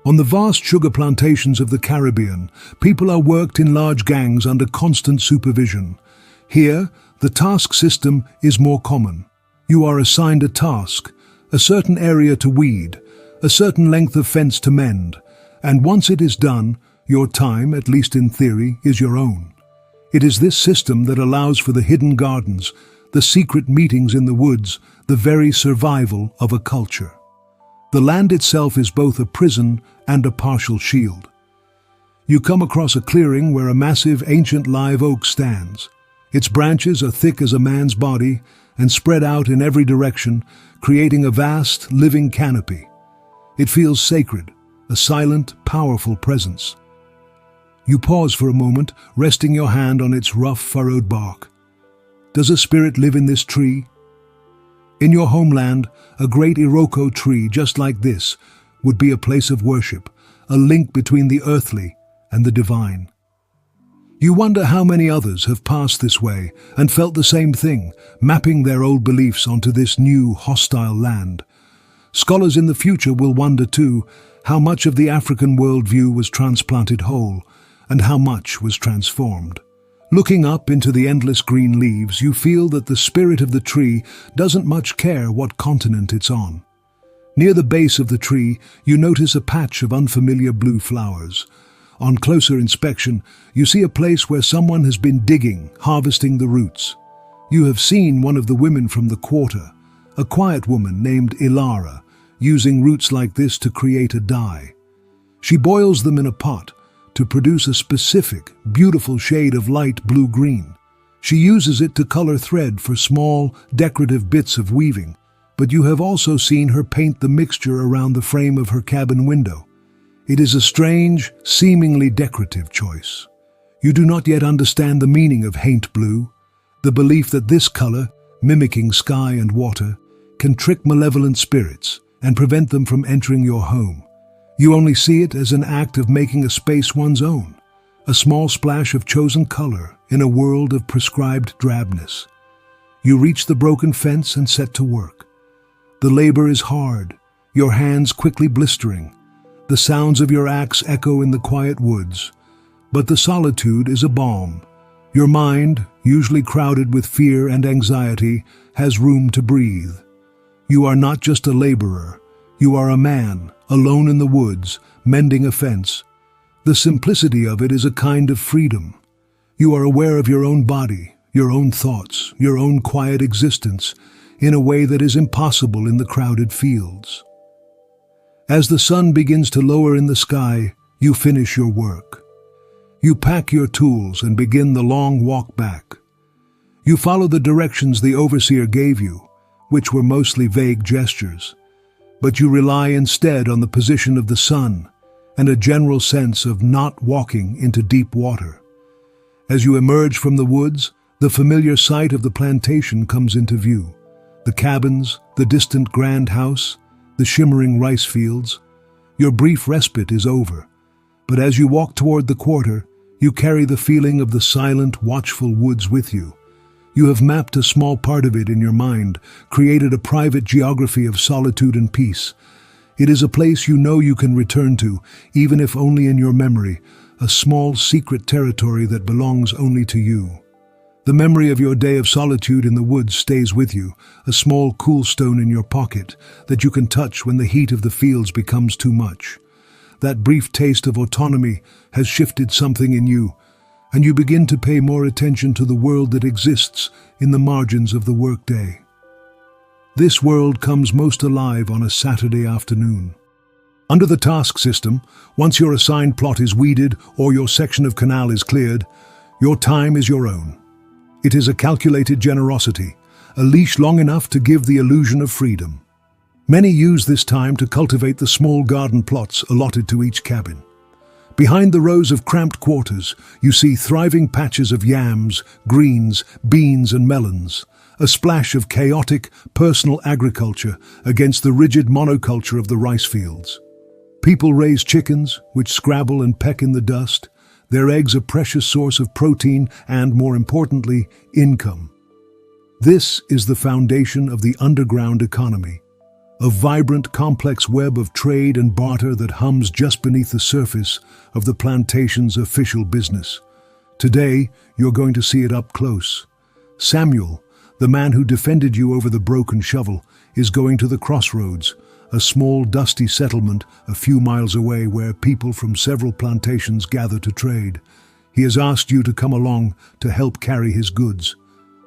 On the vast sugar plantations of the Caribbean, people are worked in large gangs under constant supervision. Here, the task system is more common. You are assigned a task, a certain area to weed, a certain length of fence to mend, and once it is done, your time, at least in theory, is your own. It is this system that allows for the hidden gardens, the secret meetings in the woods, the very survival of a culture. The land itself is both a prison and a partial shield. You come across a clearing where a massive ancient live oak stands. Its branches are thick as a man's body and spread out in every direction, creating a vast, living canopy. It feels sacred, a silent, powerful presence. You pause for a moment, resting your hand on its rough, furrowed bark. Does a spirit live in this tree? In your homeland, a great Iroko tree just like this would be a place of worship, a link between the earthly and the divine. You wonder how many others have passed this way and felt the same thing, mapping their old beliefs onto this new, hostile land. Scholars in the future will wonder too how much of the African worldview was transplanted whole and how much was transformed. Looking up into the endless green leaves, you feel that the spirit of the tree doesn't much care what continent it's on. Near the base of the tree, you notice a patch of unfamiliar blue flowers. On closer inspection, you see a place where someone has been digging, harvesting the roots. You have seen one of the women from the quarter, a quiet woman named Ilara, using roots like this to create a dye. She boils them in a pot to produce a specific, beautiful shade of light blue-green. She uses it to color thread for small, decorative bits of weaving, but you have also seen her paint the mixture around the frame of her cabin window. It is a strange, seemingly decorative choice. You do not yet understand the meaning of haint blue, the belief that this color, mimicking sky and water, can trick malevolent spirits and prevent them from entering your home. You only see it as an act of making a space one's own, a small splash of chosen color in a world of prescribed drabness. You reach the broken fence and set to work. The labor is hard, your hands quickly blistering. The sounds of your axe echo in the quiet woods, but the solitude is a balm. Your mind, usually crowded with fear and anxiety, has room to breathe. You are not just a laborer, you are a man, alone in the woods, mending a fence. The simplicity of it is a kind of freedom. You are aware of your own body, your own thoughts, your own quiet existence, in a way that is impossible in the crowded fields. As the sun begins to lower in the sky, you finish your work. You pack your tools and begin the long walk back. You follow the directions the overseer gave you, which were mostly vague gestures, but you rely instead on the position of the sun and a general sense of not walking into deep water. As you emerge from the woods, the familiar sight of the plantation comes into view. The cabins, the distant grand house, the shimmering rice fields. Your brief respite is over, but as you walk toward the quarter, you carry the feeling of the silent, watchful woods with you. You have mapped a small part of it in your mind, created a private geography of solitude and peace. It is a place you know you can return to, even if only in your memory, a small secret territory that belongs only to you. The memory of your day of solitude in the woods stays with you, a small cool stone in your pocket that you can touch when the heat of the fields becomes too much. That brief taste of autonomy has shifted something in you, and you begin to pay more attention to the world that exists in the margins of the workday. This world comes most alive on a Saturday afternoon. Under the task system, once your assigned plot is weeded or your section of canal is cleared, your time is your own. It is a calculated generosity, a leash long enough to give the illusion of freedom. Many use this time to cultivate the small garden plots allotted to each cabin. Behind the rows of cramped quarters, you see thriving patches of yams, greens, beans, and melons, a splash of chaotic, personal agriculture against the rigid monoculture of the rice fields. People raise chickens, which scrabble and peck in the dust, their eggs a precious source of protein and, more importantly, income. This is the foundation of the underground economy, a vibrant, complex web of trade and barter that hums just beneath the surface of the plantation's official business. Today, you're going to see it up close. Samuel, the man who defended you over the broken shovel, is going to the crossroads, a small dusty settlement a few miles away where people from several plantations gather to trade. He has asked you to come along to help carry his goods.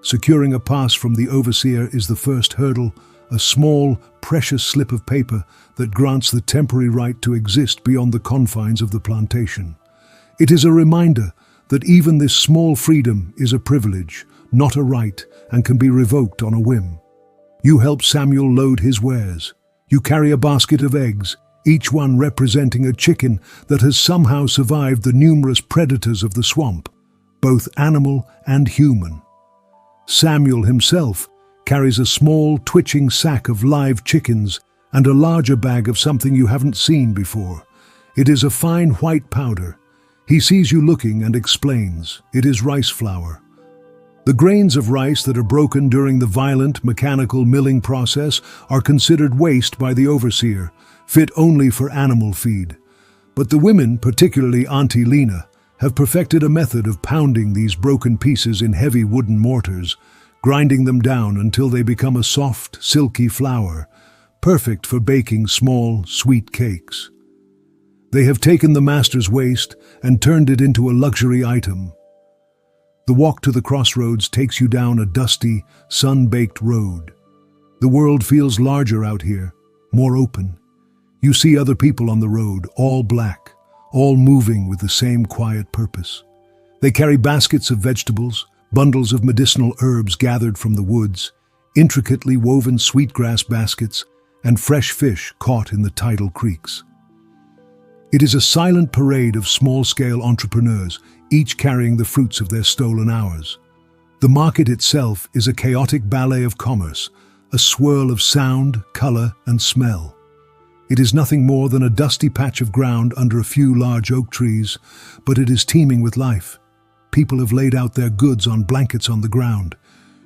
Securing a pass from the overseer is the first hurdle, a small, precious slip of paper that grants the temporary right to exist beyond the confines of the plantation. It is a reminder that even this small freedom is a privilege, not a right, and can be revoked on a whim. You help Samuel load his wares. You carry a basket of eggs, each one representing a chicken that has somehow survived the numerous predators of the swamp, both animal and human. Samuel himself carries a small, twitching sack of live chickens and a larger bag of something you haven't seen before. It is a fine white powder. He sees you looking and explains, it is rice flour. The grains of rice that are broken during the violent mechanical milling process are considered waste by the overseer, fit only for animal feed. But the women, particularly Auntie Lena, have perfected a method of pounding these broken pieces in heavy wooden mortars, grinding them down until they become a soft, silky flour, perfect for baking small, sweet cakes. They have taken the master's waste and turned it into a luxury item. The walk to the crossroads takes you down a dusty, sun-baked road. The world feels larger out here, more open. You see other people on the road, all black, all moving with the same quiet purpose. They carry baskets of vegetables, bundles of medicinal herbs gathered from the woods, intricately woven sweetgrass baskets, and fresh fish caught in the tidal creeks. It is a silent parade of small-scale entrepreneurs, each carrying the fruits of their stolen hours. The market itself is a chaotic ballet of commerce, a swirl of sound, color, and smell. It is nothing more than a dusty patch of ground under a few large oak trees, but it is teeming with life. People have laid out their goods on blankets on the ground.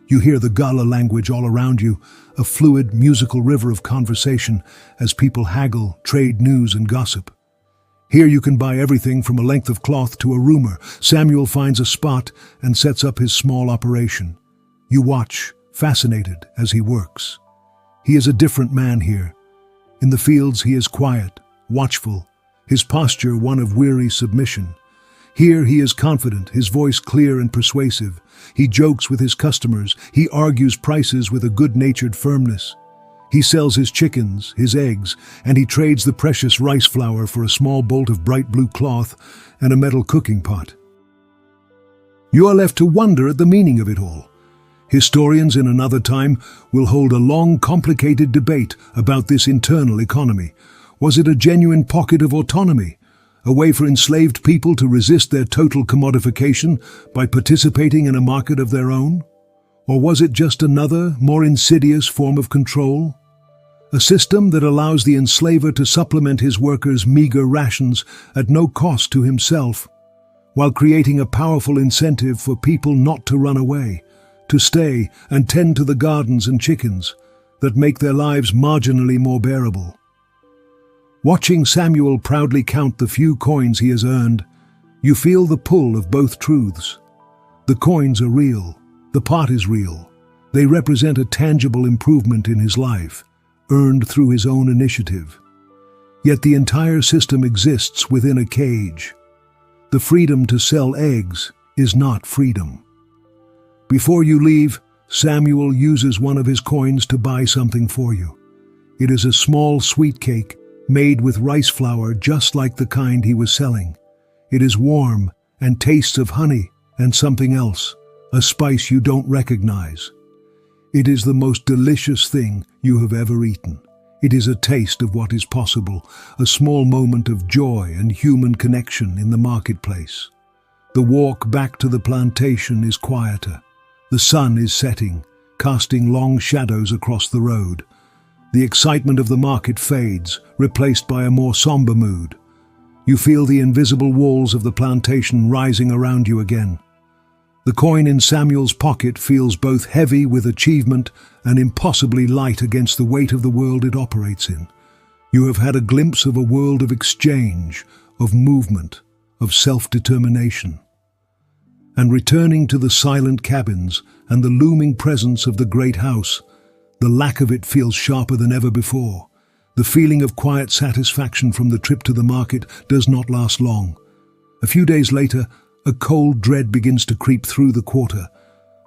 You hear the Gala language all around you, a fluid, musical river of conversation as people haggle, trade news, and gossip. Here you can buy everything from a length of cloth to a rumor. Samuel finds a spot and sets up his small operation. You watch, fascinated, as he works. He is a different man here. In the fields he is quiet, watchful, his posture one of weary submission. Here he is confident, his voice clear and persuasive. He jokes with his customers, he argues prices with a good-natured firmness. He sells his chickens, his eggs, and he trades the precious rice flour for a small bolt of bright blue cloth and a metal cooking pot. You are left to wonder at the meaning of it all. Historians in another time will hold a long, complicated debate about this internal economy. Was it a genuine pocket of autonomy? A way for enslaved people to resist their total commodification by participating in a market of their own? Or was it just another, more insidious form of control? A system that allows the enslaver to supplement his workers' meager rations at no cost to himself, while creating a powerful incentive for people not to run away, to stay and tend to the gardens and chickens that make their lives marginally more bearable. Watching Samuel proudly count the few coins he has earned, you feel the pull of both truths. The coins are real. The pot is real. They represent a tangible improvement in his life, earned through his own initiative. Yet the entire system exists within a cage. The freedom to sell eggs is not freedom. Before you leave, Samuel uses one of his coins to buy something for you. It is a small sweet cake made with rice flour just like the kind he was selling. It is warm and tastes of honey and something else, a spice you don't recognize. It is the most delicious thing you have ever eaten. It is a taste of what is possible, a small moment of joy and human connection in the marketplace. The walk back to the plantation is quieter. The sun is setting, casting long shadows across the road. The excitement of the market fades, replaced by a more somber mood. You feel the invisible walls of the plantation rising around you again. The coin in Samuel's pocket feels both heavy with achievement and impossibly light against the weight of the world it operates in. You have had a glimpse of a world of exchange, of movement, of self-determination. And returning to the silent cabins and the looming presence of the great house, The lack of it feels sharper than ever before. The feeling of quiet satisfaction from the trip to the market does not last long. A few days later, a cold dread begins to creep through the quarter.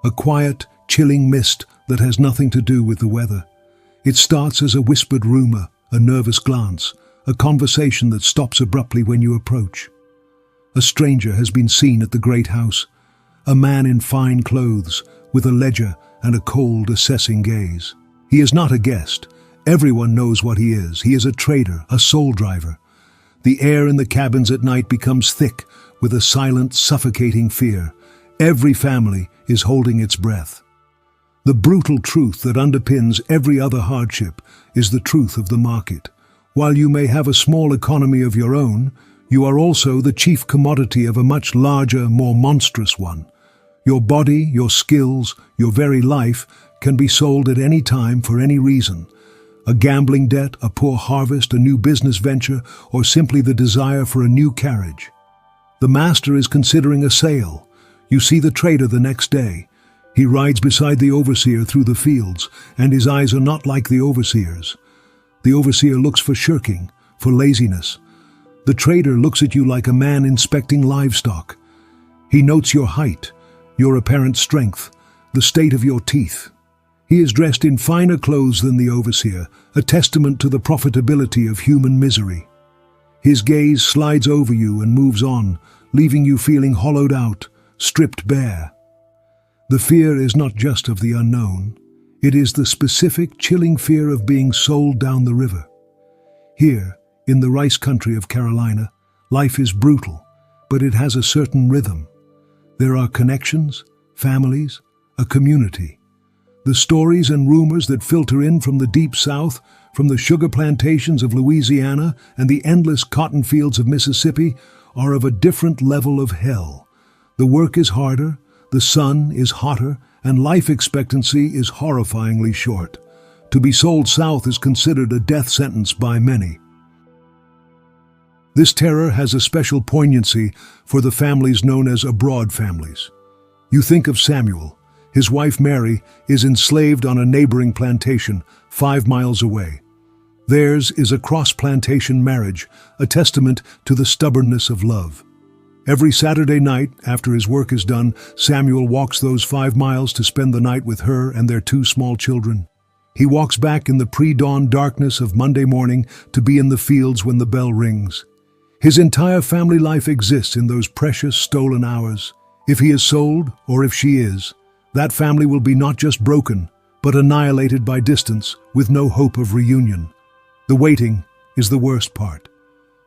A quiet, chilling mist that has nothing to do with the weather. It starts as a whispered rumor, a nervous glance, a conversation that stops abruptly when you approach. A stranger has been seen at the great house, a man in fine clothes, with a ledger and a cold, assessing gaze. He is not a guest. Everyone knows what he is. He is a trader, a soul driver. The air in the cabins at night becomes thick with a silent, suffocating fear. Every family is holding its breath. The brutal truth that underpins every other hardship is the truth of the market. While you may have a small economy of your own, you are also the chief commodity of a much larger, more monstrous one. Your body, your skills, your very life can be sold at any time for any reason. A gambling debt, a poor harvest, a new business venture, or simply the desire for a new carriage. The master is considering a sale. You see the trader the next day. He rides beside the overseer through the fields, and his eyes are not like the overseer's. The overseer looks for shirking, for laziness. The trader looks at you like a man inspecting livestock. He notes your height, your apparent strength, the state of your teeth. He is dressed in finer clothes than the overseer, a testament to the profitability of human misery. His gaze slides over you and moves on, leaving you feeling hollowed out, stripped bare. The fear is not just of the unknown. It is the specific, chilling fear of being sold down the river. Here, in the rice country of Carolina, life is brutal, but it has a certain rhythm. There are connections, families, a community. The stories and rumors that filter in from the deep south, from the sugar plantations of Louisiana and the endless cotton fields of Mississippi, are of a different level of hell. The work is harder, the sun is hotter, and life expectancy is horrifyingly short. To be sold south is considered a death sentence by many. This terror has a special poignancy for the families known as abroad families. You think of Samuel. His wife Mary is enslaved on a neighboring plantation 5 miles away. Theirs is a cross-plantation marriage, a testament to the stubbornness of love. Every Saturday night, after his work is done, Samuel walks those 5 miles to spend the night with her and their 2 small children. He walks back in the pre-dawn darkness of Monday morning to be in the fields when the bell rings. His entire family life exists in those precious stolen hours. If he is sold, or if she is, that family will be not just broken, but annihilated by distance with no hope of reunion. The waiting is the worst part.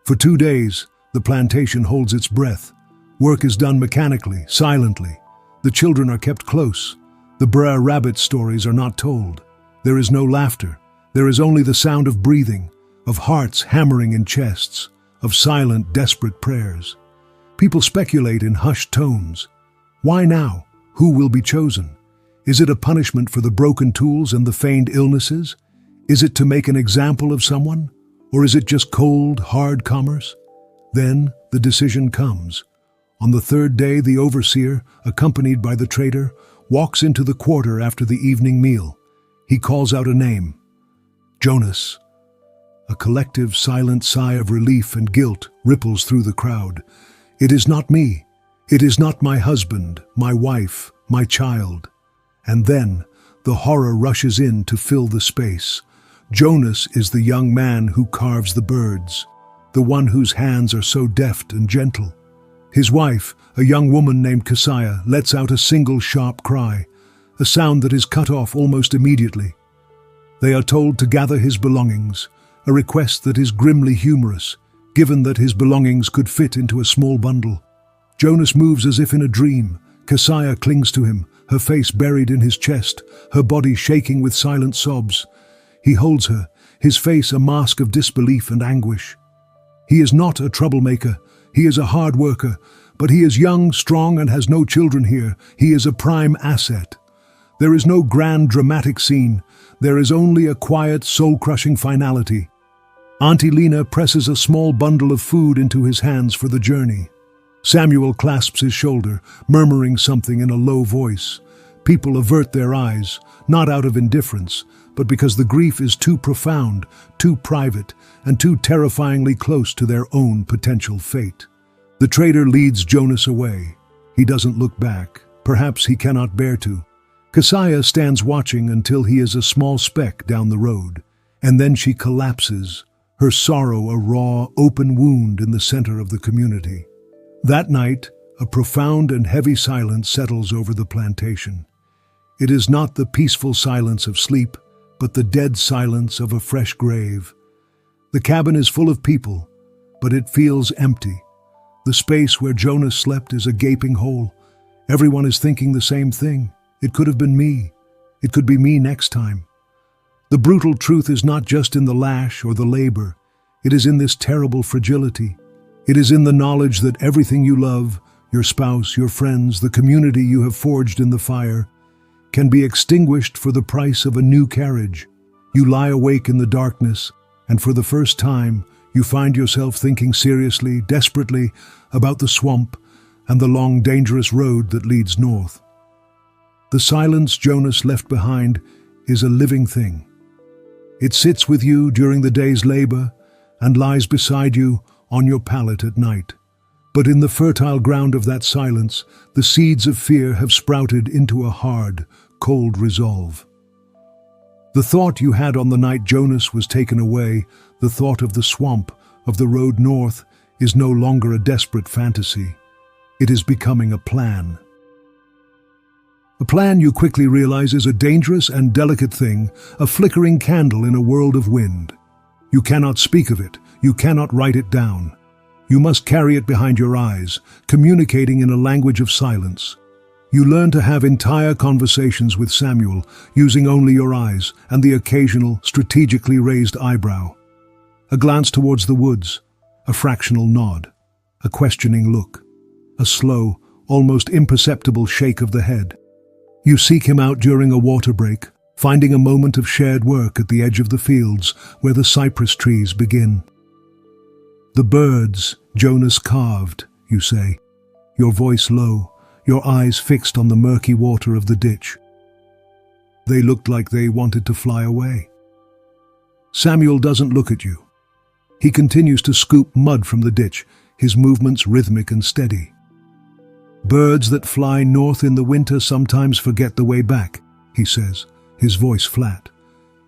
For 2 days, the plantation holds its breath. Work is done mechanically, silently. The children are kept close. The Brer Rabbit stories are not told. There is no laughter. There is only the sound of breathing, of hearts hammering in chests, of silent, desperate prayers. People speculate in hushed tones. Why now? Who will be chosen? Is it a punishment for the broken tools and the feigned illnesses? Is it to make an example of someone? Or is it just cold, hard commerce? Then the decision comes. On the 3rd day, the overseer, accompanied by the trader, walks into the quarter after the evening meal. He calls out a name. Jonas. A collective, silent sigh of relief and guilt ripples through the crowd. It is not me. It is not my husband, my wife, my child. And then the horror rushes in to fill the space. Jonas is the young man who carves the birds, the one whose hands are so deft and gentle. His wife, a young woman named Keziah, lets out a single sharp cry, a sound that is cut off almost immediately. They are told to gather his belongings, a request that is grimly humorous, given that his belongings could fit into a small bundle. Jonas moves as if in a dream. Keziah clings to him, her face buried in his chest, her body shaking with silent sobs. He holds her, his face a mask of disbelief and anguish. He is not a troublemaker. He is a hard worker, but he is young, strong, and has no children here. He is a prime asset. There is no grand dramatic scene. There is only a quiet, soul-crushing finality. Auntie Lena presses a small bundle of food into his hands for the journey. Samuel clasps his shoulder, murmuring something in a low voice. People avert their eyes, not out of indifference, but because the grief is too profound, too private, and too terrifyingly close to their own potential fate. The trader leads Jonas away. He doesn't look back. Perhaps he cannot bear to. Keziah stands watching until he is a small speck down the road, and then she collapses, her sorrow a raw, open wound in the center of the community. That night, a profound and heavy silence settles over the plantation. It is not the peaceful silence of sleep, but the dead silence of a fresh grave. The cabin is full of people, but it feels empty. The space where Jonas slept is a gaping hole. Everyone is thinking the same thing. It could have been me. It could be me next time. The brutal truth is not just in the lash or the labor. It is in this terrible fragility. It is in the knowledge that everything you love, your spouse, your friends, the community you have forged in the fire, can be extinguished for the price of a new carriage. You lie awake in the darkness, and for the first time, you find yourself thinking seriously, desperately, about the swamp and the long, dangerous road that leads north. The silence Jonas left behind is a living thing. It sits with you during the day's labor and lies beside you on your pallet at night. But in the fertile ground of that silence, the seeds of fear have sprouted into a hard, cold resolve. The thought you had on the night Jonas was taken away, the thought of the swamp, of the road north, is no longer a desperate fantasy. It is becoming a plan. A plan, you quickly realize, is a dangerous and delicate thing, a flickering candle in a world of wind. You cannot speak of it, you cannot write it down. You must carry it behind your eyes, communicating in a language of silence. You learn to have entire conversations with Samuel, using only your eyes and the occasional, strategically raised eyebrow. A glance towards the woods, a fractional nod, a questioning look, a slow, almost imperceptible shake of the head. You seek him out during a water break, finding a moment of shared work at the edge of the fields where the cypress trees begin. The birds Jonas carved, you say, your voice low, your eyes fixed on the murky water of the ditch. They looked like they wanted to fly away. Samuel doesn't look at you. He continues to scoop mud from the ditch, his movements rhythmic and steady. Birds that fly north in the winter sometimes forget the way back, he says, his voice flat.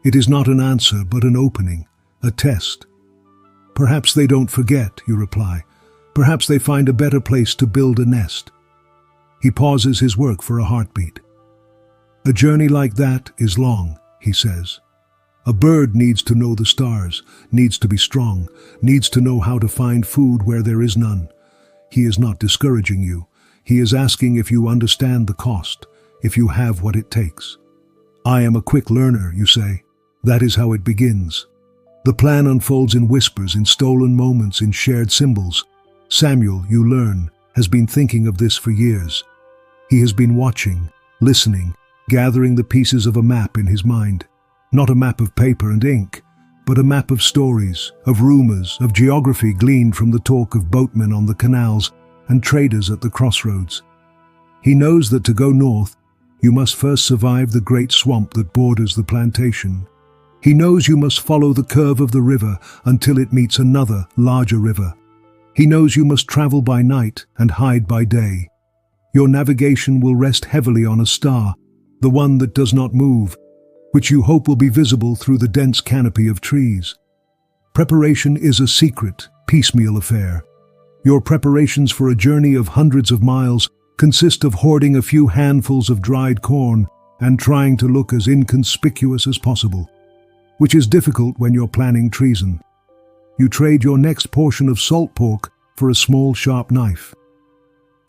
It is not an answer, but an opening, a test. Perhaps they don't forget, you reply. Perhaps they find a better place to build a nest. He pauses his work for a heartbeat. A journey like that is long, he says. A bird needs to know the stars, needs to be strong, needs to know how to find food where there is none. He is not discouraging you. He is asking if you understand the cost, if you have what it takes. I am a quick learner, you say. That is how it begins. The plan unfolds in whispers, in stolen moments, in shared symbols. Samuel, you learn, has been thinking of this for years. He has been watching, listening, gathering the pieces of a map in his mind. Not a map of paper and ink, but a map of stories, of rumors, of geography gleaned from the talk of boatmen on the canals and traders at the crossroads. He knows that to go north, you must first survive the great swamp that borders the plantation. He knows you must follow the curve of the river until it meets another, larger river. He knows you must travel by night and hide by day. Your navigation will rest heavily on a star, the one that does not move, which you hope will be visible through the dense canopy of trees. Preparation is a secret, piecemeal affair. Your preparations for a journey of hundreds of miles consist of hoarding a few handfuls of dried corn and trying to look as inconspicuous as possible, which is difficult when you're planning treason. You trade your next portion of salt pork for a small, sharp knife.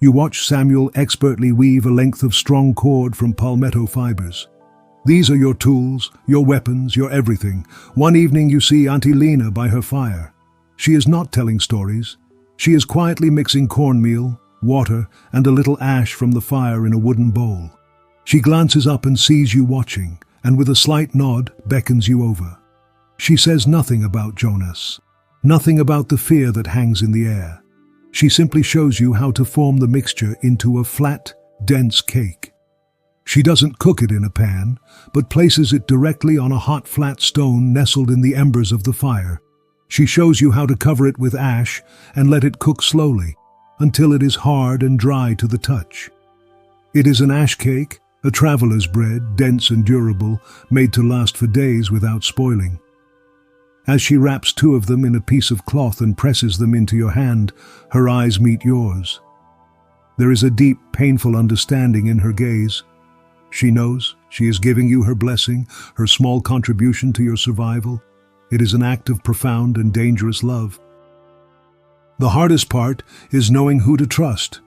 You watch Samuel expertly weave a length of strong cord from palmetto fibers. These are your tools, your weapons, your everything. One evening you see Auntie Lena by her fire. She is not telling stories. She is quietly mixing cornmeal, water, and a little ash from the fire in a wooden bowl. She glances up and sees you watching, and with a slight nod beckons you over. She says nothing about Jonas, nothing about the fear that hangs in the air. She simply shows you how to form the mixture into a flat, dense cake. She doesn't cook it in a pan, but places it directly on a hot flat stone nestled in the embers of the fire. She shows you how to cover it with ash and let it cook slowly, until it is hard and dry to the touch. It is an ash cake, a traveler's bread, dense and durable, made to last for days without spoiling. As she wraps two of them in a piece of cloth and presses them into your hand, her eyes meet yours. There is a deep, painful understanding in her gaze. She knows she is giving you her blessing, her small contribution to your survival. It is an act of profound and dangerous love. The hardest part is knowing who to trust.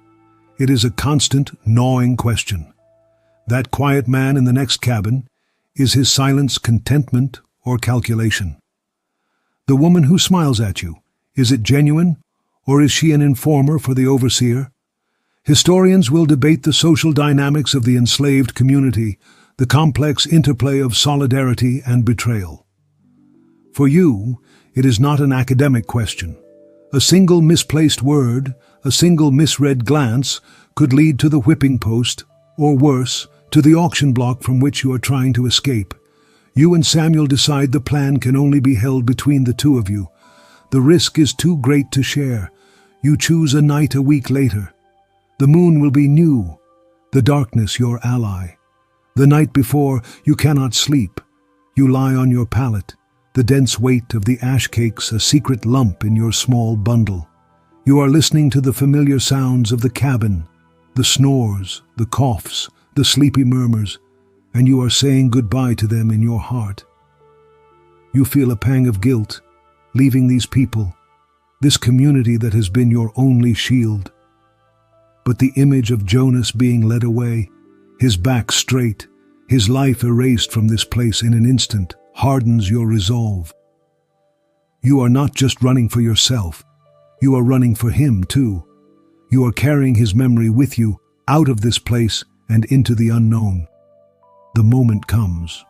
It is a constant, gnawing question. That quiet man in the next cabin, is his silence contentment or calculation? The woman who smiles at you, is it genuine, or is she an informer for the overseer? Historians will debate the social dynamics of the enslaved community, the complex interplay of solidarity and betrayal. For you, it is not an academic question. A single misplaced word, a single misread glance could lead to the whipping post, or worse, to the auction block from which you are trying to escape. You and Samuel decide the plan can only be held between the two of you. The risk is too great to share. You choose a night a week later. The moon will be new, the darkness your ally. The night before, you cannot sleep. You lie on your pallet, the dense weight of the ash cakes a secret lump in your small bundle. You are listening to the familiar sounds of the cabin, the snores, the coughs, the sleepy murmurs, and you are saying goodbye to them in your heart. You feel a pang of guilt, leaving these people, this community that has been your only shield. But the image of Jonas being led away, his back straight, his life erased from this place in an instant, hardens your resolve. You are not just running for yourself, you are running for him too. You are carrying his memory with you, out of this place and into the unknown. The moment comes.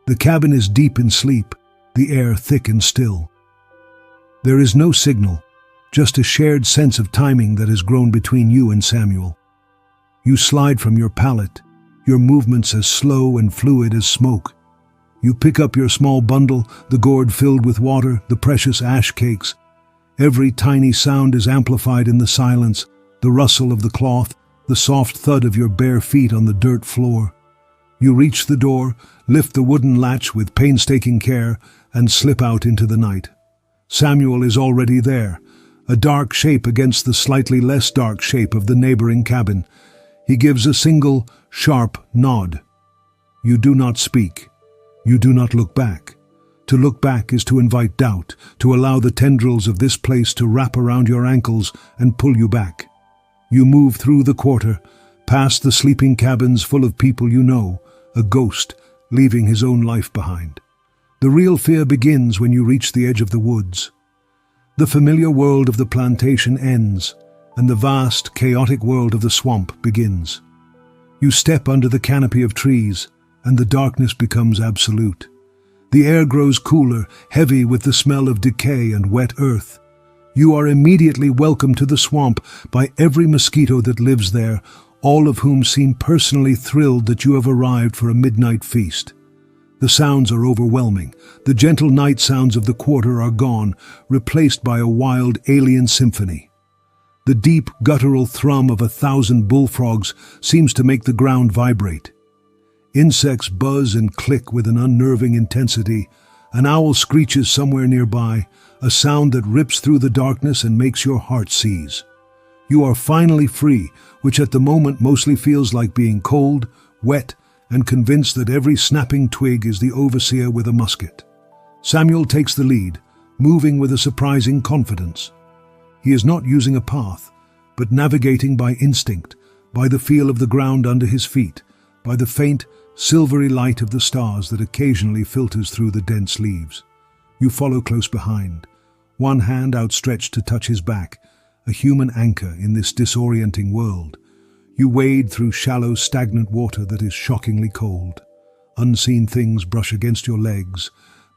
The cabin is deep in sleep, the air thick and still. There is no signal, just a shared sense of timing that has grown between you and Samuel. You slide from your pallet, your movements as slow and fluid as smoke. You pick up your small bundle, the gourd filled with water, the precious ash cakes. Every tiny sound is amplified in the silence, the rustle of the cloth, the soft thud of your bare feet on the dirt floor. You reach the door, lift the wooden latch with painstaking care, and slip out into the night. Samuel is already there, a dark shape against the slightly less dark shape of the neighboring cabin. He gives a single, sharp nod. You do not speak. You do not look back. To look back is to invite doubt, to allow the tendrils of this place to wrap around your ankles and pull you back. You move through the quarter, past the sleeping cabins full of people you know, a ghost, leaving his own life behind. The real fear begins when you reach the edge of the woods. The familiar world of the plantation ends, and the vast, chaotic world of the swamp begins. You step under the canopy of trees, and the darkness becomes absolute. The air grows cooler, heavy with the smell of decay and wet earth. You are immediately welcomed to the swamp by every mosquito that lives there, all of whom seem personally thrilled that you have arrived for a midnight feast. The sounds are overwhelming. The gentle night sounds of the quarter are gone, replaced by a wild alien symphony. The deep, guttural thrum of 1,000 bullfrogs seems to make the ground vibrate. Insects buzz and click with an unnerving intensity. An owl screeches somewhere nearby, a sound that rips through the darkness and makes your heart seize. You are finally free, which at the moment mostly feels like being cold, wet, and convinced that every snapping twig is the overseer with a musket. Samuel takes the lead, moving with a surprising confidence. He is not using a path, but navigating by instinct, by the feel of the ground under his feet, by the faint, silvery light of the stars that occasionally filters through the dense leaves. You follow close behind, one hand outstretched to touch his back, a human anchor in this disorienting world. You wade through shallow, stagnant water that is shockingly cold. Unseen things brush against your legs.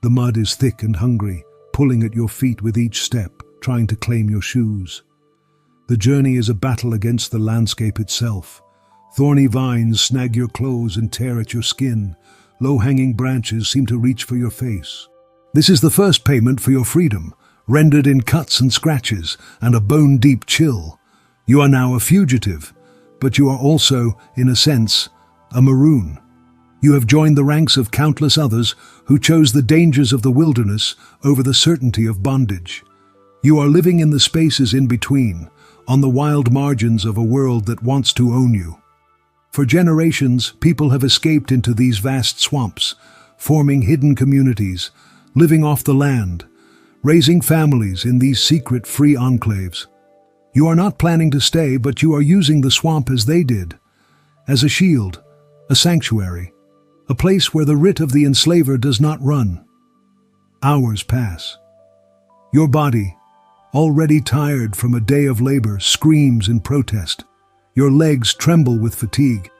The mud is thick and hungry, pulling at your feet with each step, trying to claim your shoes. The journey is a battle against the landscape itself. Thorny vines snag your clothes and tear at your skin. Low-hanging branches seem to reach for your face. This is the first payment for your freedom, rendered in cuts and scratches and a bone-deep chill. You are now a fugitive, but you are also, in a sense, a maroon. You have joined the ranks of countless others who chose the dangers of the wilderness over the certainty of bondage. You are living in the spaces in between, on the wild margins of a world that wants to own you. For generations, people have escaped into these vast swamps, forming hidden communities, living off the land, raising families in these secret free enclaves. You are not planning to stay, but you are using the swamp as they did, as a shield, a sanctuary, a place where the writ of the enslaver does not run. Hours pass. Your body, already tired from a day of labor, screams in protest. Your legs tremble with fatigue.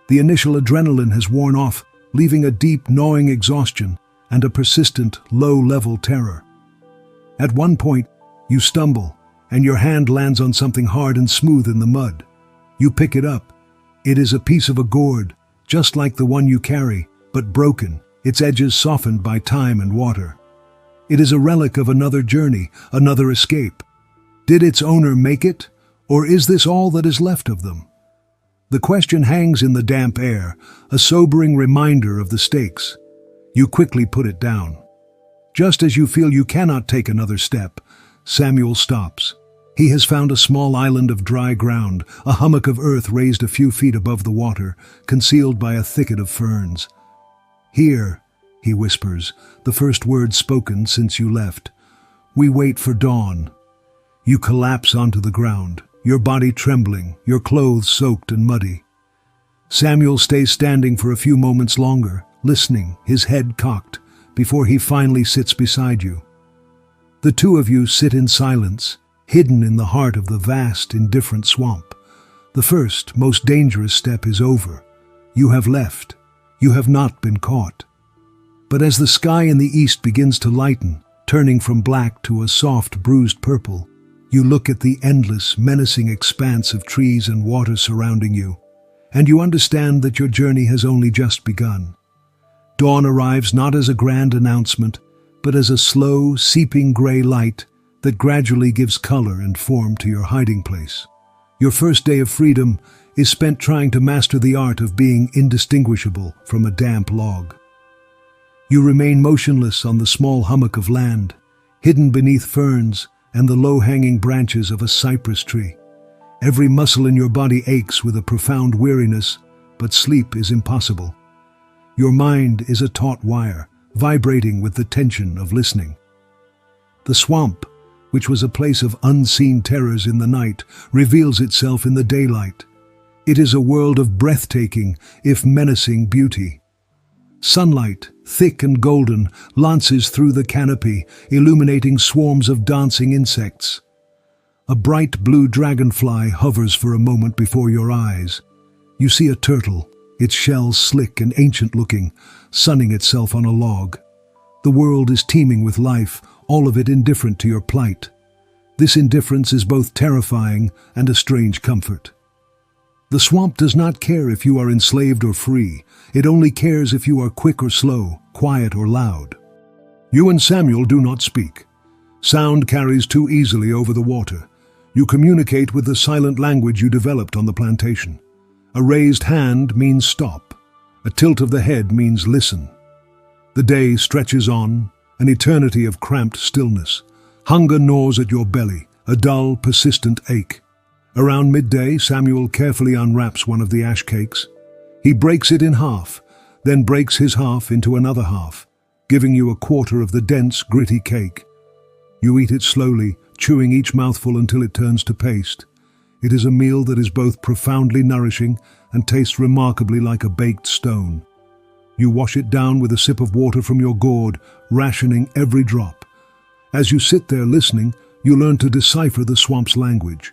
The initial adrenaline has worn off, leaving a deep, gnawing exhaustion and a persistent, low-level terror. At one point, you stumble, and your hand lands on something hard and smooth in the mud. You pick it up. It is a piece of a gourd, just like the one you carry, but broken, its edges softened by time and water. It is a relic of another journey, another escape. Did its owner make it, or is this all that is left of them? The question hangs in the damp air, a sobering reminder of the stakes. You quickly put it down. Just as you feel you cannot take another step, Samuel stops. He has found a small island of dry ground, a hummock of earth raised a few feet above the water, concealed by a thicket of ferns. "Here," he whispers, the first word spoken since you left. "We wait for dawn." You collapse onto the ground, your body trembling, your clothes soaked and muddy. Samuel stays standing for a few moments longer, listening, his head cocked, before he finally sits beside you. The two of you sit in silence, hidden in the heart of the vast, indifferent swamp. The first, most dangerous step is over. You have left. You have not been caught. But as the sky in the east begins to lighten, turning from black to a soft, bruised purple, you look at the endless, menacing expanse of trees and water surrounding you, and you understand that your journey has only just begun. Dawn arrives not as a grand announcement, but as a slow, seeping gray light that gradually gives color and form to your hiding place. Your first day of freedom is spent trying to master the art of being indistinguishable from a damp log. You remain motionless on the small hummock of land, hidden beneath ferns and the low-hanging branches of a cypress tree. Every muscle in your body aches with a profound weariness, but sleep is impossible. Your mind is a taut wire, vibrating with the tension of listening. The swamp, which was a place of unseen terrors in the night, reveals itself in the daylight. It is a world of breathtaking, if menacing, beauty. Sunlight, thick and golden, lances through the canopy, illuminating swarms of dancing insects. A bright blue dragonfly hovers for a moment before your eyes. You see a turtle, its shell slick and ancient-looking, sunning itself on a log. The world is teeming with life, all of it indifferent to your plight. This indifference is both terrifying and a strange comfort. The swamp does not care if you are enslaved or free. It only cares if you are quick or slow, quiet or loud. You and Samuel do not speak. Sound carries too easily over the water. You communicate with the silent language you developed on the plantation. A raised hand means stop. A tilt of the head means listen. The day stretches on, an eternity of cramped stillness. Hunger gnaws at your belly, a dull, persistent ache. Around midday, Samuel carefully unwraps one of the ash cakes. He breaks it in half, then breaks his half into another half, giving you a quarter of the dense, gritty cake. You eat it slowly, chewing each mouthful until it turns to paste. It is a meal that is both profoundly nourishing and tastes remarkably like a baked stone. You wash it down with a sip of water from your gourd, rationing every drop. As you sit there listening, you learn to decipher the swamp's language.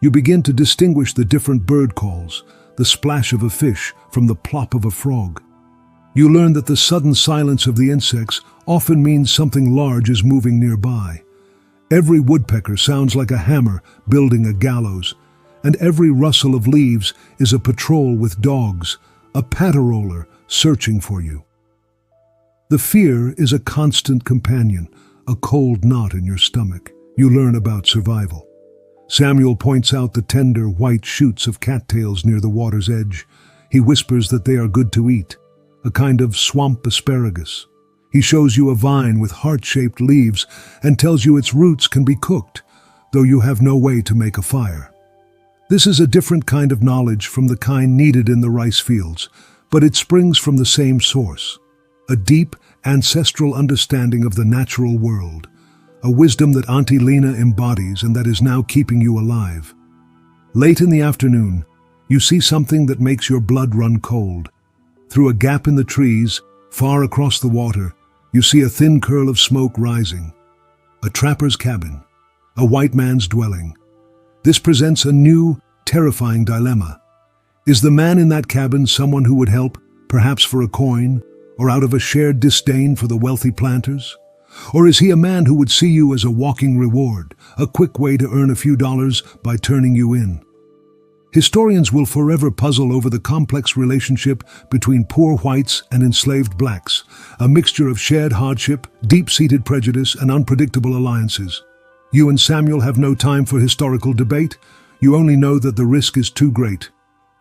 You begin to distinguish the different bird calls, the splash of a fish from the plop of a frog. You learn that the sudden silence of the insects often means something large is moving nearby. Every woodpecker sounds like a hammer building a gallows, and every rustle of leaves is a patrol with dogs, a pateroller searching for you. The fear is a constant companion, a cold knot in your stomach. You learn about survival. Samuel points out the tender, white shoots of cattails near the water's edge. He whispers that they are good to eat, a kind of swamp asparagus. He shows you a vine with heart-shaped leaves and tells you its roots can be cooked, though you have no way to make a fire. This is a different kind of knowledge from the kind needed in the rice fields, but it springs from the same source. A deep, ancestral understanding of the natural world, a wisdom that Auntie Lena embodies and that is now keeping you alive. Late in the afternoon, you see something that makes your blood run cold. Through a gap in the trees, far across the water, you see a thin curl of smoke rising. A trapper's cabin, a white man's dwelling. This presents a new, terrifying dilemma. Is the man in that cabin someone who would help, perhaps for a coin, or out of a shared disdain for the wealthy planters? Or is he a man who would see you as a walking reward, a quick way to earn a few dollars by turning you in? Historians will forever puzzle over the complex relationship between poor whites and enslaved blacks, a mixture of shared hardship, deep-seated prejudice, and unpredictable alliances. You and Samuel have no time for historical debate. You only know that the risk is too great.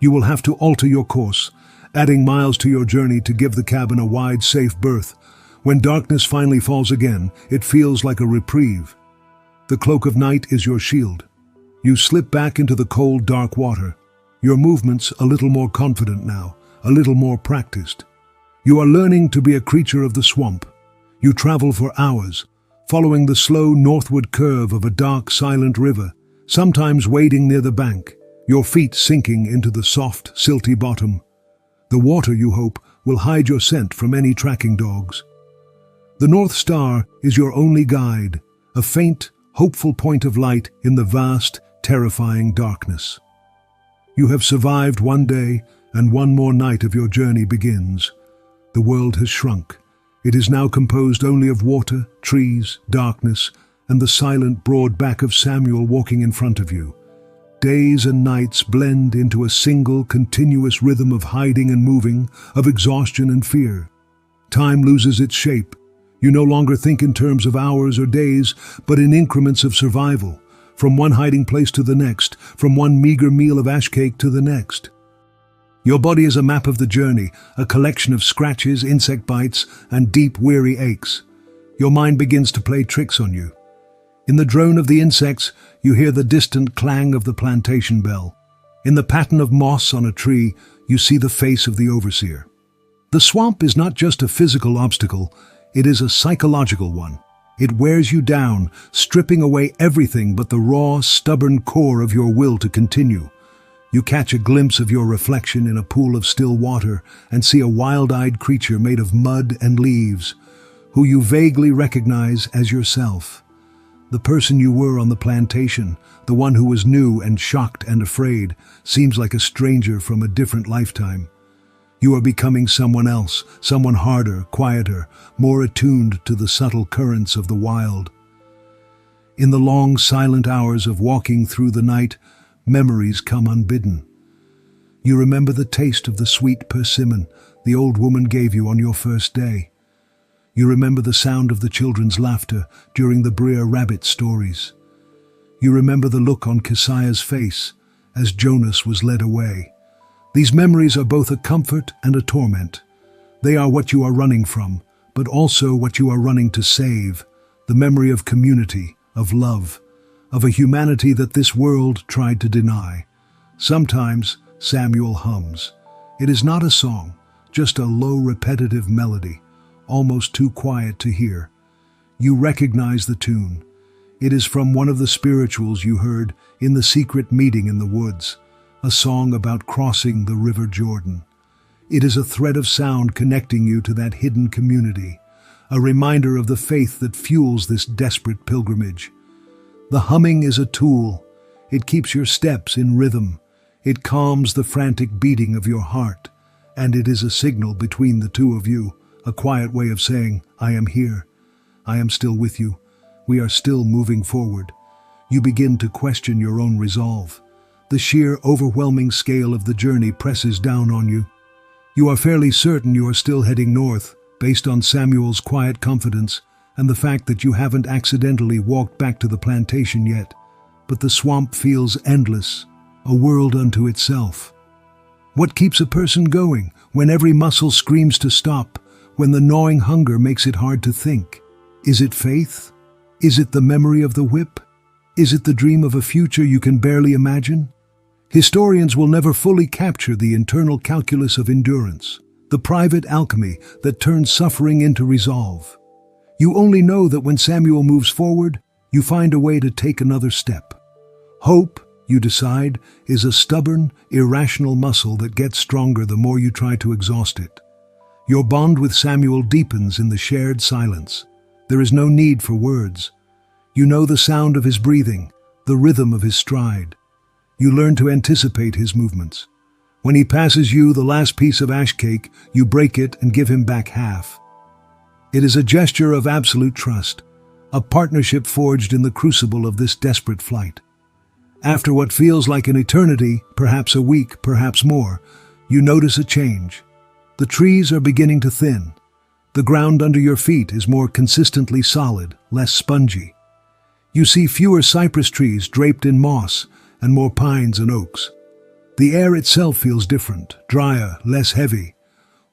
You will have to alter your course, adding miles to your journey to give the cabin a wide, safe berth. When darkness finally falls again, it feels like a reprieve. The cloak of night is your shield. You slip back into the cold, dark water. Your movements a little more confident now, a little more practiced. You are learning to be a creature of the swamp. You travel for hours, following the slow northward curve of a dark, silent river, sometimes wading near the bank, your feet sinking into the soft, silty bottom. The water, you hope, will hide your scent from any tracking dogs. The North Star is your only guide, a faint, hopeful point of light in the vast, terrifying darkness. You have survived one day, and one more night of your journey begins. The world has shrunk. It is now composed only of water, trees, darkness, and the silent, broad back of Samuel walking in front of you. Days and nights blend into a single, continuous rhythm of hiding and moving, of exhaustion and fear. Time loses its shape. You no longer think in terms of hours or days, but in increments of survival, from one hiding place to the next, from one meager meal of ash cake to the next. Your body is a map of the journey, a collection of scratches, insect bites, and deep, weary aches. Your mind begins to play tricks on you. In the drone of the insects, you hear the distant clang of the plantation bell. In the pattern of moss on a tree, you see the face of the overseer. The swamp is not just a physical obstacle, it is a psychological one. It wears you down, stripping away everything but the raw, stubborn core of your will to continue. You catch a glimpse of your reflection in a pool of still water and see a wild-eyed creature made of mud and leaves, who you vaguely recognize as yourself. The person you were on the plantation, the one who was new and shocked and afraid, seems like a stranger from a different lifetime. You are becoming someone else, someone harder, quieter, more attuned to the subtle currents of the wild. In the long, silent hours of walking through the night, memories come unbidden. You remember the taste of the sweet persimmon the old woman gave you on your first day. You remember the sound of the children's laughter during the Brer Rabbit stories. You remember the look on Keziah's face as Jonas was led away. These memories are both a comfort and a torment. They are what you are running from, but also what you are running to save, the memory of community, of love, of a humanity that this world tried to deny. Sometimes Samuel hums. It is not a song, just a low repetitive melody, almost too quiet to hear. You recognize the tune. It is from one of the spirituals you heard in the secret meeting in the woods, a song about crossing the River Jordan. It is a thread of sound connecting you to that hidden community, a reminder of the faith that fuels this desperate pilgrimage. The humming is a tool. It keeps your steps in rhythm. It calms the frantic beating of your heart, and it is a signal between the two of you, a quiet way of saying, I am here. I am still with you. We are still moving forward. You begin to question your own resolve. the sheer, overwhelming scale of the journey presses down on you. You are fairly certain you are still heading north, based on Samuel's quiet confidence and the fact that you haven't accidentally walked back to the plantation yet. But the swamp feels endless, a world unto itself. What keeps a person going when every muscle screams to stop, when the gnawing hunger makes it hard to think? Is it faith? Is it the memory of the whip? Is it the dream of a future you can barely imagine? Historians will never fully capture the internal calculus of endurance, the private alchemy that turns suffering into resolve. You only know that when Samuel moves forward, you find a way to take another step. Hope, you decide, is a stubborn, irrational muscle that gets stronger the more you try to exhaust it. Your bond with Samuel deepens in the shared silence. There is no need for words. You know the sound of his breathing, the rhythm of his stride. You learn to anticipate his movements. When he passes you the last piece of ash cake, you break it and give him back half. It is a gesture of absolute trust, a partnership forged in the crucible of this desperate flight. After what feels like an eternity, perhaps a week, perhaps more, you notice a change. The trees are beginning to thin. The ground under your feet is more consistently solid, less spongy. You see fewer cypress trees draped in moss and more pines and oaks. The air itself feels different, drier, less heavy.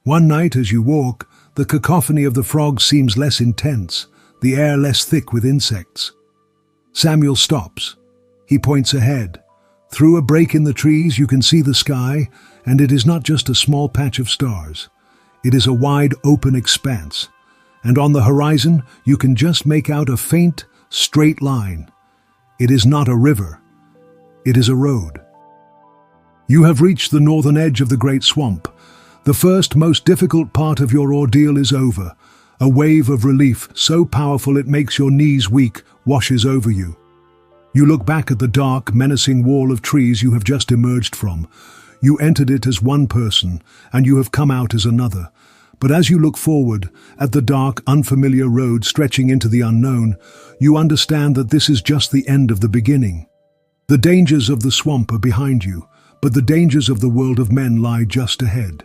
One night as you walk, the cacophony of the frogs seems less intense, the air less thick with insects. Samuel stops. He points ahead. Through a break in the trees you can see the sky, and it is not just a small patch of stars. It is a wide open expanse, and on the horizon you can just make out a faint, straight line. It is not a river. It is a road. You have reached the northern edge of the great swamp. The first, most difficult part of your ordeal is over. A wave of relief, so powerful it makes your knees weak, washes over you. You look back at the dark, menacing wall of trees you have just emerged from. You entered it as one person, and you have come out as another. But as you look forward, at the dark, unfamiliar road stretching into the unknown, you understand that this is just the end of the beginning. The dangers of the swamp are behind you, but the dangers of the world of men lie just ahead.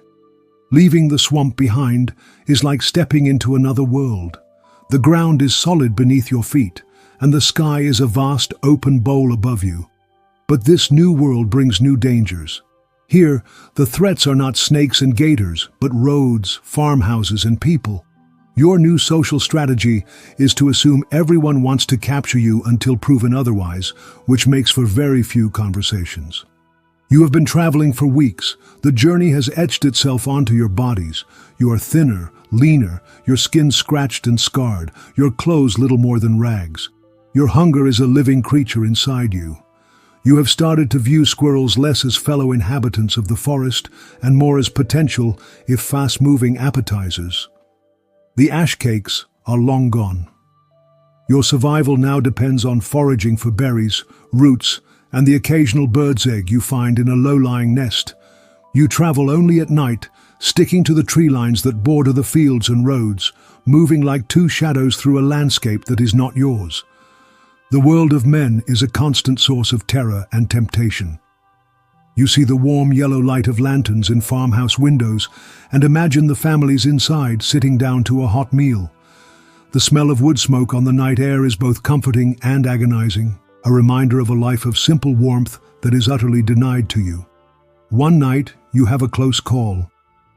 Leaving the swamp behind is like stepping into another world. The ground is solid beneath your feet, and the sky is a vast open bowl above you. But this new world brings new dangers. Here, the threats are not snakes and gators, but roads, farmhouses, and people. Your new social strategy is to assume everyone wants to capture you until proven otherwise, which makes for very few conversations. You have been traveling for weeks. The journey has etched itself onto your bodies. You are thinner, leaner, your skin scratched and scarred, your clothes little more than rags. Your hunger is a living creature inside you. You have started to view squirrels less as fellow inhabitants of the forest and more as potential, if fast-moving appetizers. The ash cakes are long gone. Your survival now depends on foraging for berries, roots, and the occasional bird's egg you find in a low-lying nest. You travel only at night, sticking to the tree lines that border the fields and roads, moving like two shadows through a landscape that is not yours. The world of men is a constant source of terror and temptation. You see the warm yellow light of lanterns in farmhouse windows and imagine the families inside sitting down to a hot meal. The smell of wood smoke on the night air is both comforting and agonizing, a reminder of a life of simple warmth that is utterly denied to you. One night, you have a close call.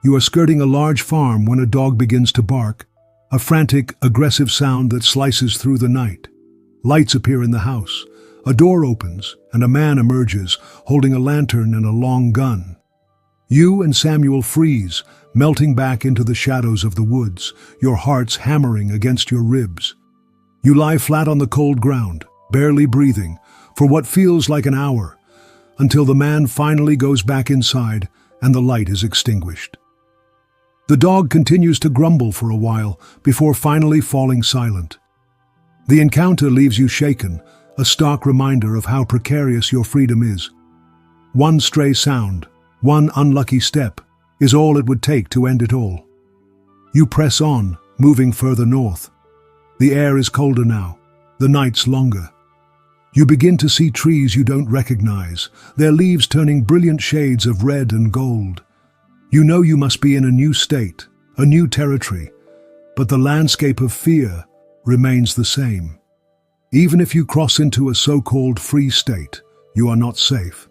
You are skirting a large farm when a dog begins to bark, a frantic, aggressive sound that slices through the night. Lights appear in the house. A door opens, and a man emerges, holding a lantern and a long gun. You and Samuel freeze, melting back into the shadows of the woods, your hearts hammering against your ribs. You lie flat on the cold ground, barely breathing, for what feels like an hour, until the man finally goes back inside and the light is extinguished. The dog continues to grumble for a while before finally falling silent. The encounter leaves you shaken, a stark reminder of how precarious your freedom is. One stray sound, one unlucky step, is all it would take to end it all. You press on, moving further north. The air is colder now, the nights longer. You begin to see trees you don't recognize, their leaves turning brilliant shades of red and gold. You know you must be in a new state, a new territory, but the landscape of fear remains the same. Even if you cross into a so-called free state, you are not safe.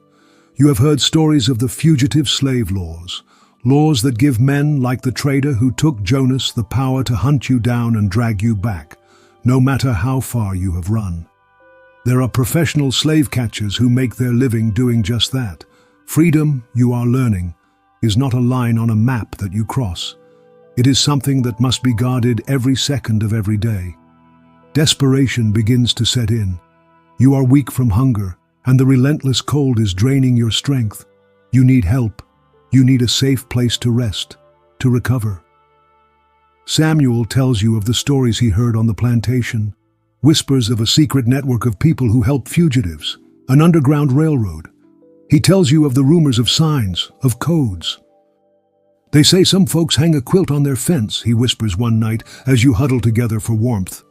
You have heard stories of the fugitive slave laws, laws that give men like the trader who took Jonas the power to hunt you down and drag you back, no matter how far you have run. There are professional slave catchers who make their living doing just that. Freedom, you are learning, is not a line on a map that you cross. It is something that must be guarded every second of every day. Desperation begins to set in. You are weak from hunger, and the relentless cold is draining your strength. You need help. You need a safe place to rest, to recover. Samuel tells you of the stories he heard on the plantation, whispers of a secret network of people who help fugitives, an underground railroad. He tells you of the rumors of signs, of codes. They say some folks hang a quilt on their fence, he whispers one night as you huddle together for warmth.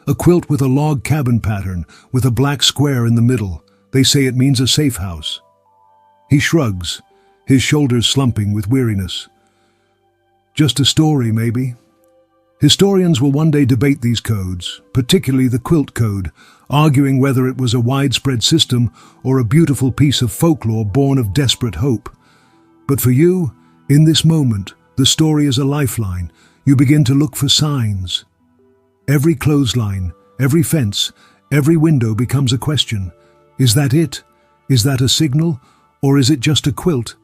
A quilt with a log cabin pattern, with a black square in the middle. They say it means a safe house. He shrugs, his shoulders slumping with weariness. Just a story, maybe. Historians will one day debate these codes, particularly the quilt code, arguing whether it was a widespread system or a beautiful piece of folklore born of desperate hope. But for you, in this moment, the story is a lifeline. You begin to look for signs. Every clothesline, every fence, every window becomes a question. Is that it? Is that a signal? Or is it just a quilt?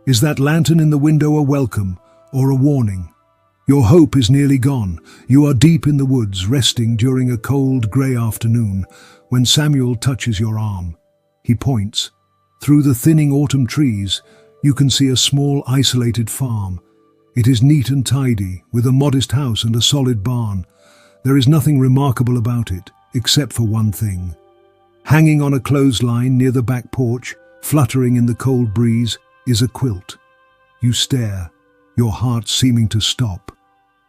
Is that lantern in the window a welcome or a warning? Your hope is nearly gone. You are deep in the woods, resting during a cold, grey afternoon, when Samuel touches your arm. He points. Through the thinning autumn trees, you can see a small, isolated farm. It is neat and tidy, with a modest house and a solid barn. There is nothing remarkable about it, except for one thing. Hanging on a clothesline near the back porch, fluttering in the cold breeze, is a quilt. You stare, your heart seeming to stop.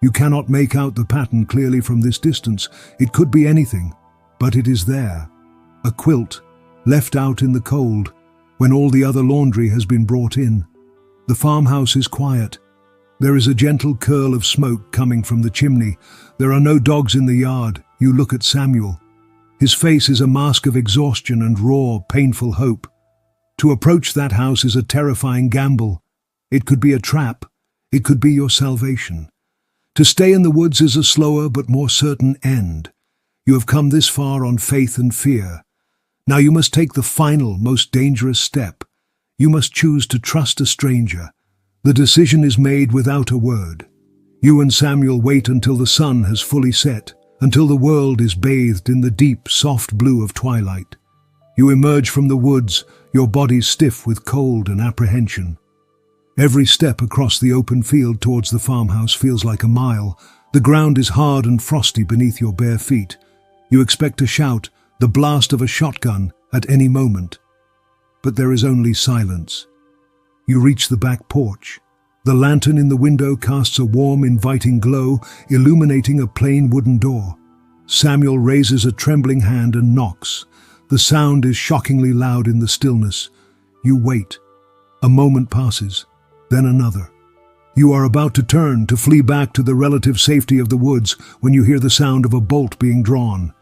You cannot make out the pattern clearly from this distance. It could be anything, but it is there. A quilt, left out in the cold, when all the other laundry has been brought in. The farmhouse is quiet. There is a gentle curl of smoke coming from the chimney. There are no dogs in the yard. You look at Samuel. His face is a mask of exhaustion and raw, painful hope. To approach that house is a terrifying gamble. It could be a trap. It could be your salvation. To stay in the woods is a slower but more certain end. You have come this far on faith and fear. Now you must take the final, most dangerous step. You must choose to trust a stranger. The decision is made without a word. You and Samuel wait until the sun has fully set, until the world is bathed in the deep, soft blue of twilight. You emerge from the woods, your body stiff with cold and apprehension. Every step across the open field towards the farmhouse feels like a mile. The ground is hard and frosty beneath your bare feet. You expect to shout, the blast of a shotgun, at any moment. But there is only silence. You reach the back porch. The lantern in the window casts a warm, inviting glow, illuminating a plain wooden door. Samuel raises a trembling hand and knocks. The sound is shockingly loud in the stillness. You wait. A moment passes, then another. You are about to turn, to flee back to the relative safety of the woods, when you hear the sound of a bolt being drawn.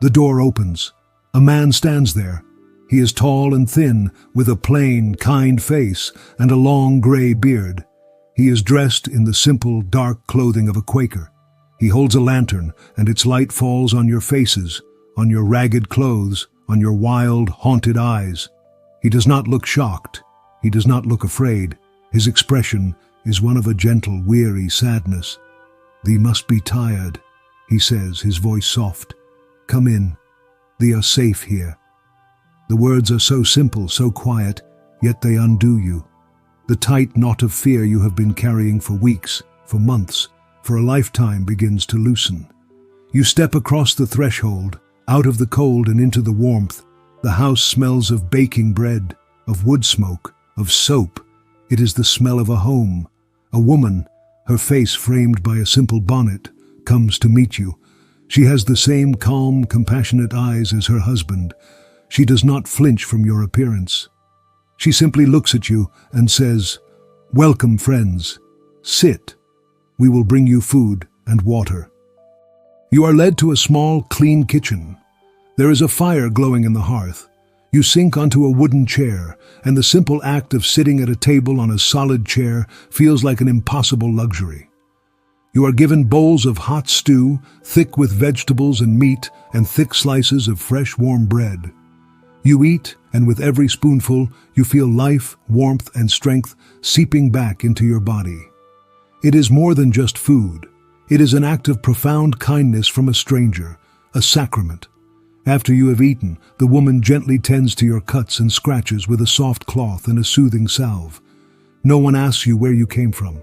The door opens. A man stands there. He is tall and thin, with a plain, kind face and a long gray beard. He is dressed in the simple, dark clothing of a Quaker. He holds a lantern, and its light falls on your faces, on your ragged clothes, on your wild, haunted eyes. He does not look shocked. He does not look afraid. His expression is one of a gentle, weary sadness. "Thee must be tired," he says, his voice soft. "Come in. Thee are safe here." The words are so simple, so quiet, yet they undo you. The tight knot of fear you have been carrying for weeks, for months, for a lifetime begins to loosen. You step across the threshold, out of the cold and into the warmth. The house smells of baking bread, of wood smoke, of soap. It is the smell of a home. A woman, her face framed by a simple bonnet, comes to meet you. She has the same calm, compassionate eyes as her husband. She does not flinch from your appearance. She simply looks at you and says, "Welcome, friends. Sit. We will bring you food and water." You are led to a small, clean kitchen. There is a fire glowing in the hearth. You sink onto a wooden chair, and the simple act of sitting at a table on a solid chair feels like an impossible luxury. You are given bowls of hot stew, thick with vegetables and meat, and thick slices of fresh, warm bread. You eat, and with every spoonful, you feel life, warmth, and strength seeping back into your body. It is more than just food. It is an act of profound kindness from a stranger, a sacrament. After you have eaten, the woman gently tends to your cuts and scratches with a soft cloth and a soothing salve. No one asks you where you came from.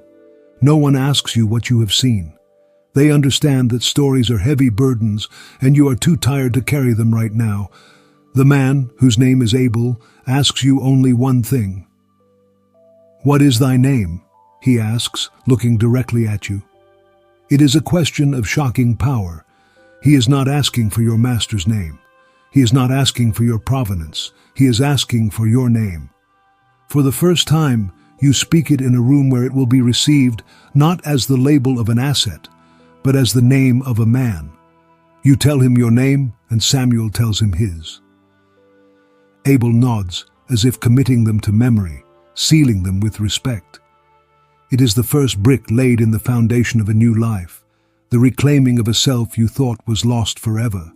No one asks you what you have seen. They understand that stories are heavy burdens and you are too tired to carry them right now. The man, whose name is Abel, asks you only one thing. "What is thy name?" he asks, looking directly at you. It is a question of shocking power. He is not asking for your master's name. He is not asking for your provenance. He is asking for your name. For the first time, you speak it in a room where it will be received not as the label of an asset, but as the name of a man. You tell him your name, and Samuel tells him his. Abel nods, as if committing them to memory, sealing them with respect. It is the first brick laid in the foundation of a new life, the reclaiming of a self you thought was lost forever.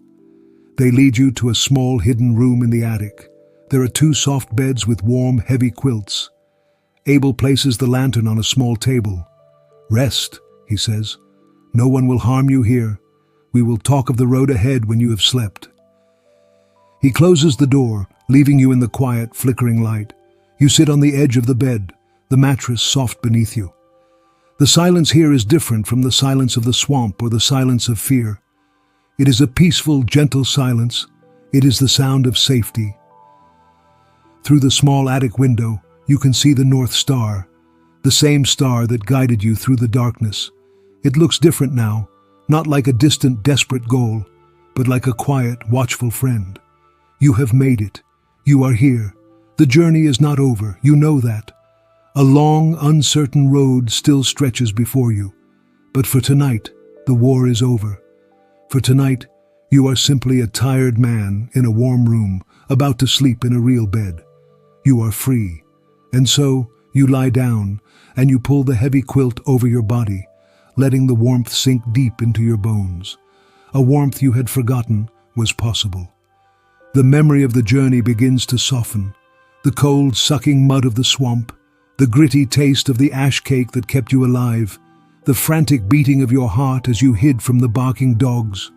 They lead you to a small hidden room in the attic. There are 2 soft beds with warm, heavy quilts. Abel places the lantern on a small table. "Rest," he says. "No one will harm you here. We will talk of the road ahead when you have slept." He closes the door, leaving you in the quiet, flickering light. You sit on the edge of the bed, the mattress soft beneath you. The silence here is different from the silence of the swamp or the silence of fear. It is a peaceful, gentle silence. It is the sound of safety. Through the small attic window, you can see the North Star, the same star that guided you through the darkness. It looks different now, not like a distant, desperate goal, but like a quiet, watchful friend. You have made it. You are here. The journey is not over. You know that. A long, uncertain road still stretches before you. But for tonight, the war is over. For tonight, you are simply a tired man in a warm room, about to sleep in a real bed. You are free. And so, you lie down, and you pull the heavy quilt over your body, letting the warmth sink deep into your bones. A warmth you had forgotten was possible. The memory of the journey begins to soften. The cold, sucking mud of the swamp, the gritty taste of the ash cake that kept you alive, the frantic beating of your heart as you hid from the barking dogs,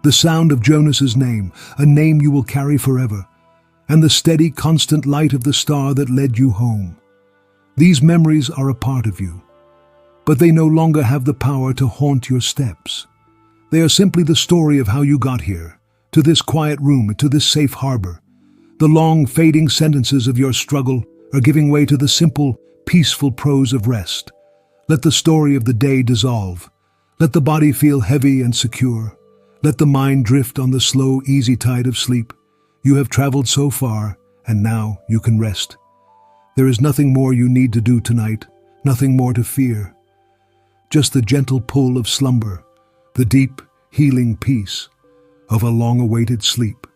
the sound of Jonas's name, a name you will carry forever, and the steady, constant light of the star that led you home. These memories are a part of you, but they no longer have the power to haunt your steps. They are simply the story of how you got here, to this quiet room, to this safe harbor. The long, fading sentences of your struggle are giving way to the simple, peaceful prose of rest. Let the story of the day dissolve. Let the body feel heavy and secure. Let the mind drift on the slow, easy tide of sleep. You have traveled so far, and now you can rest. There is nothing more you need to do tonight, nothing more to fear. Just the gentle pull of slumber, the deep, healing peace of a long-awaited sleep.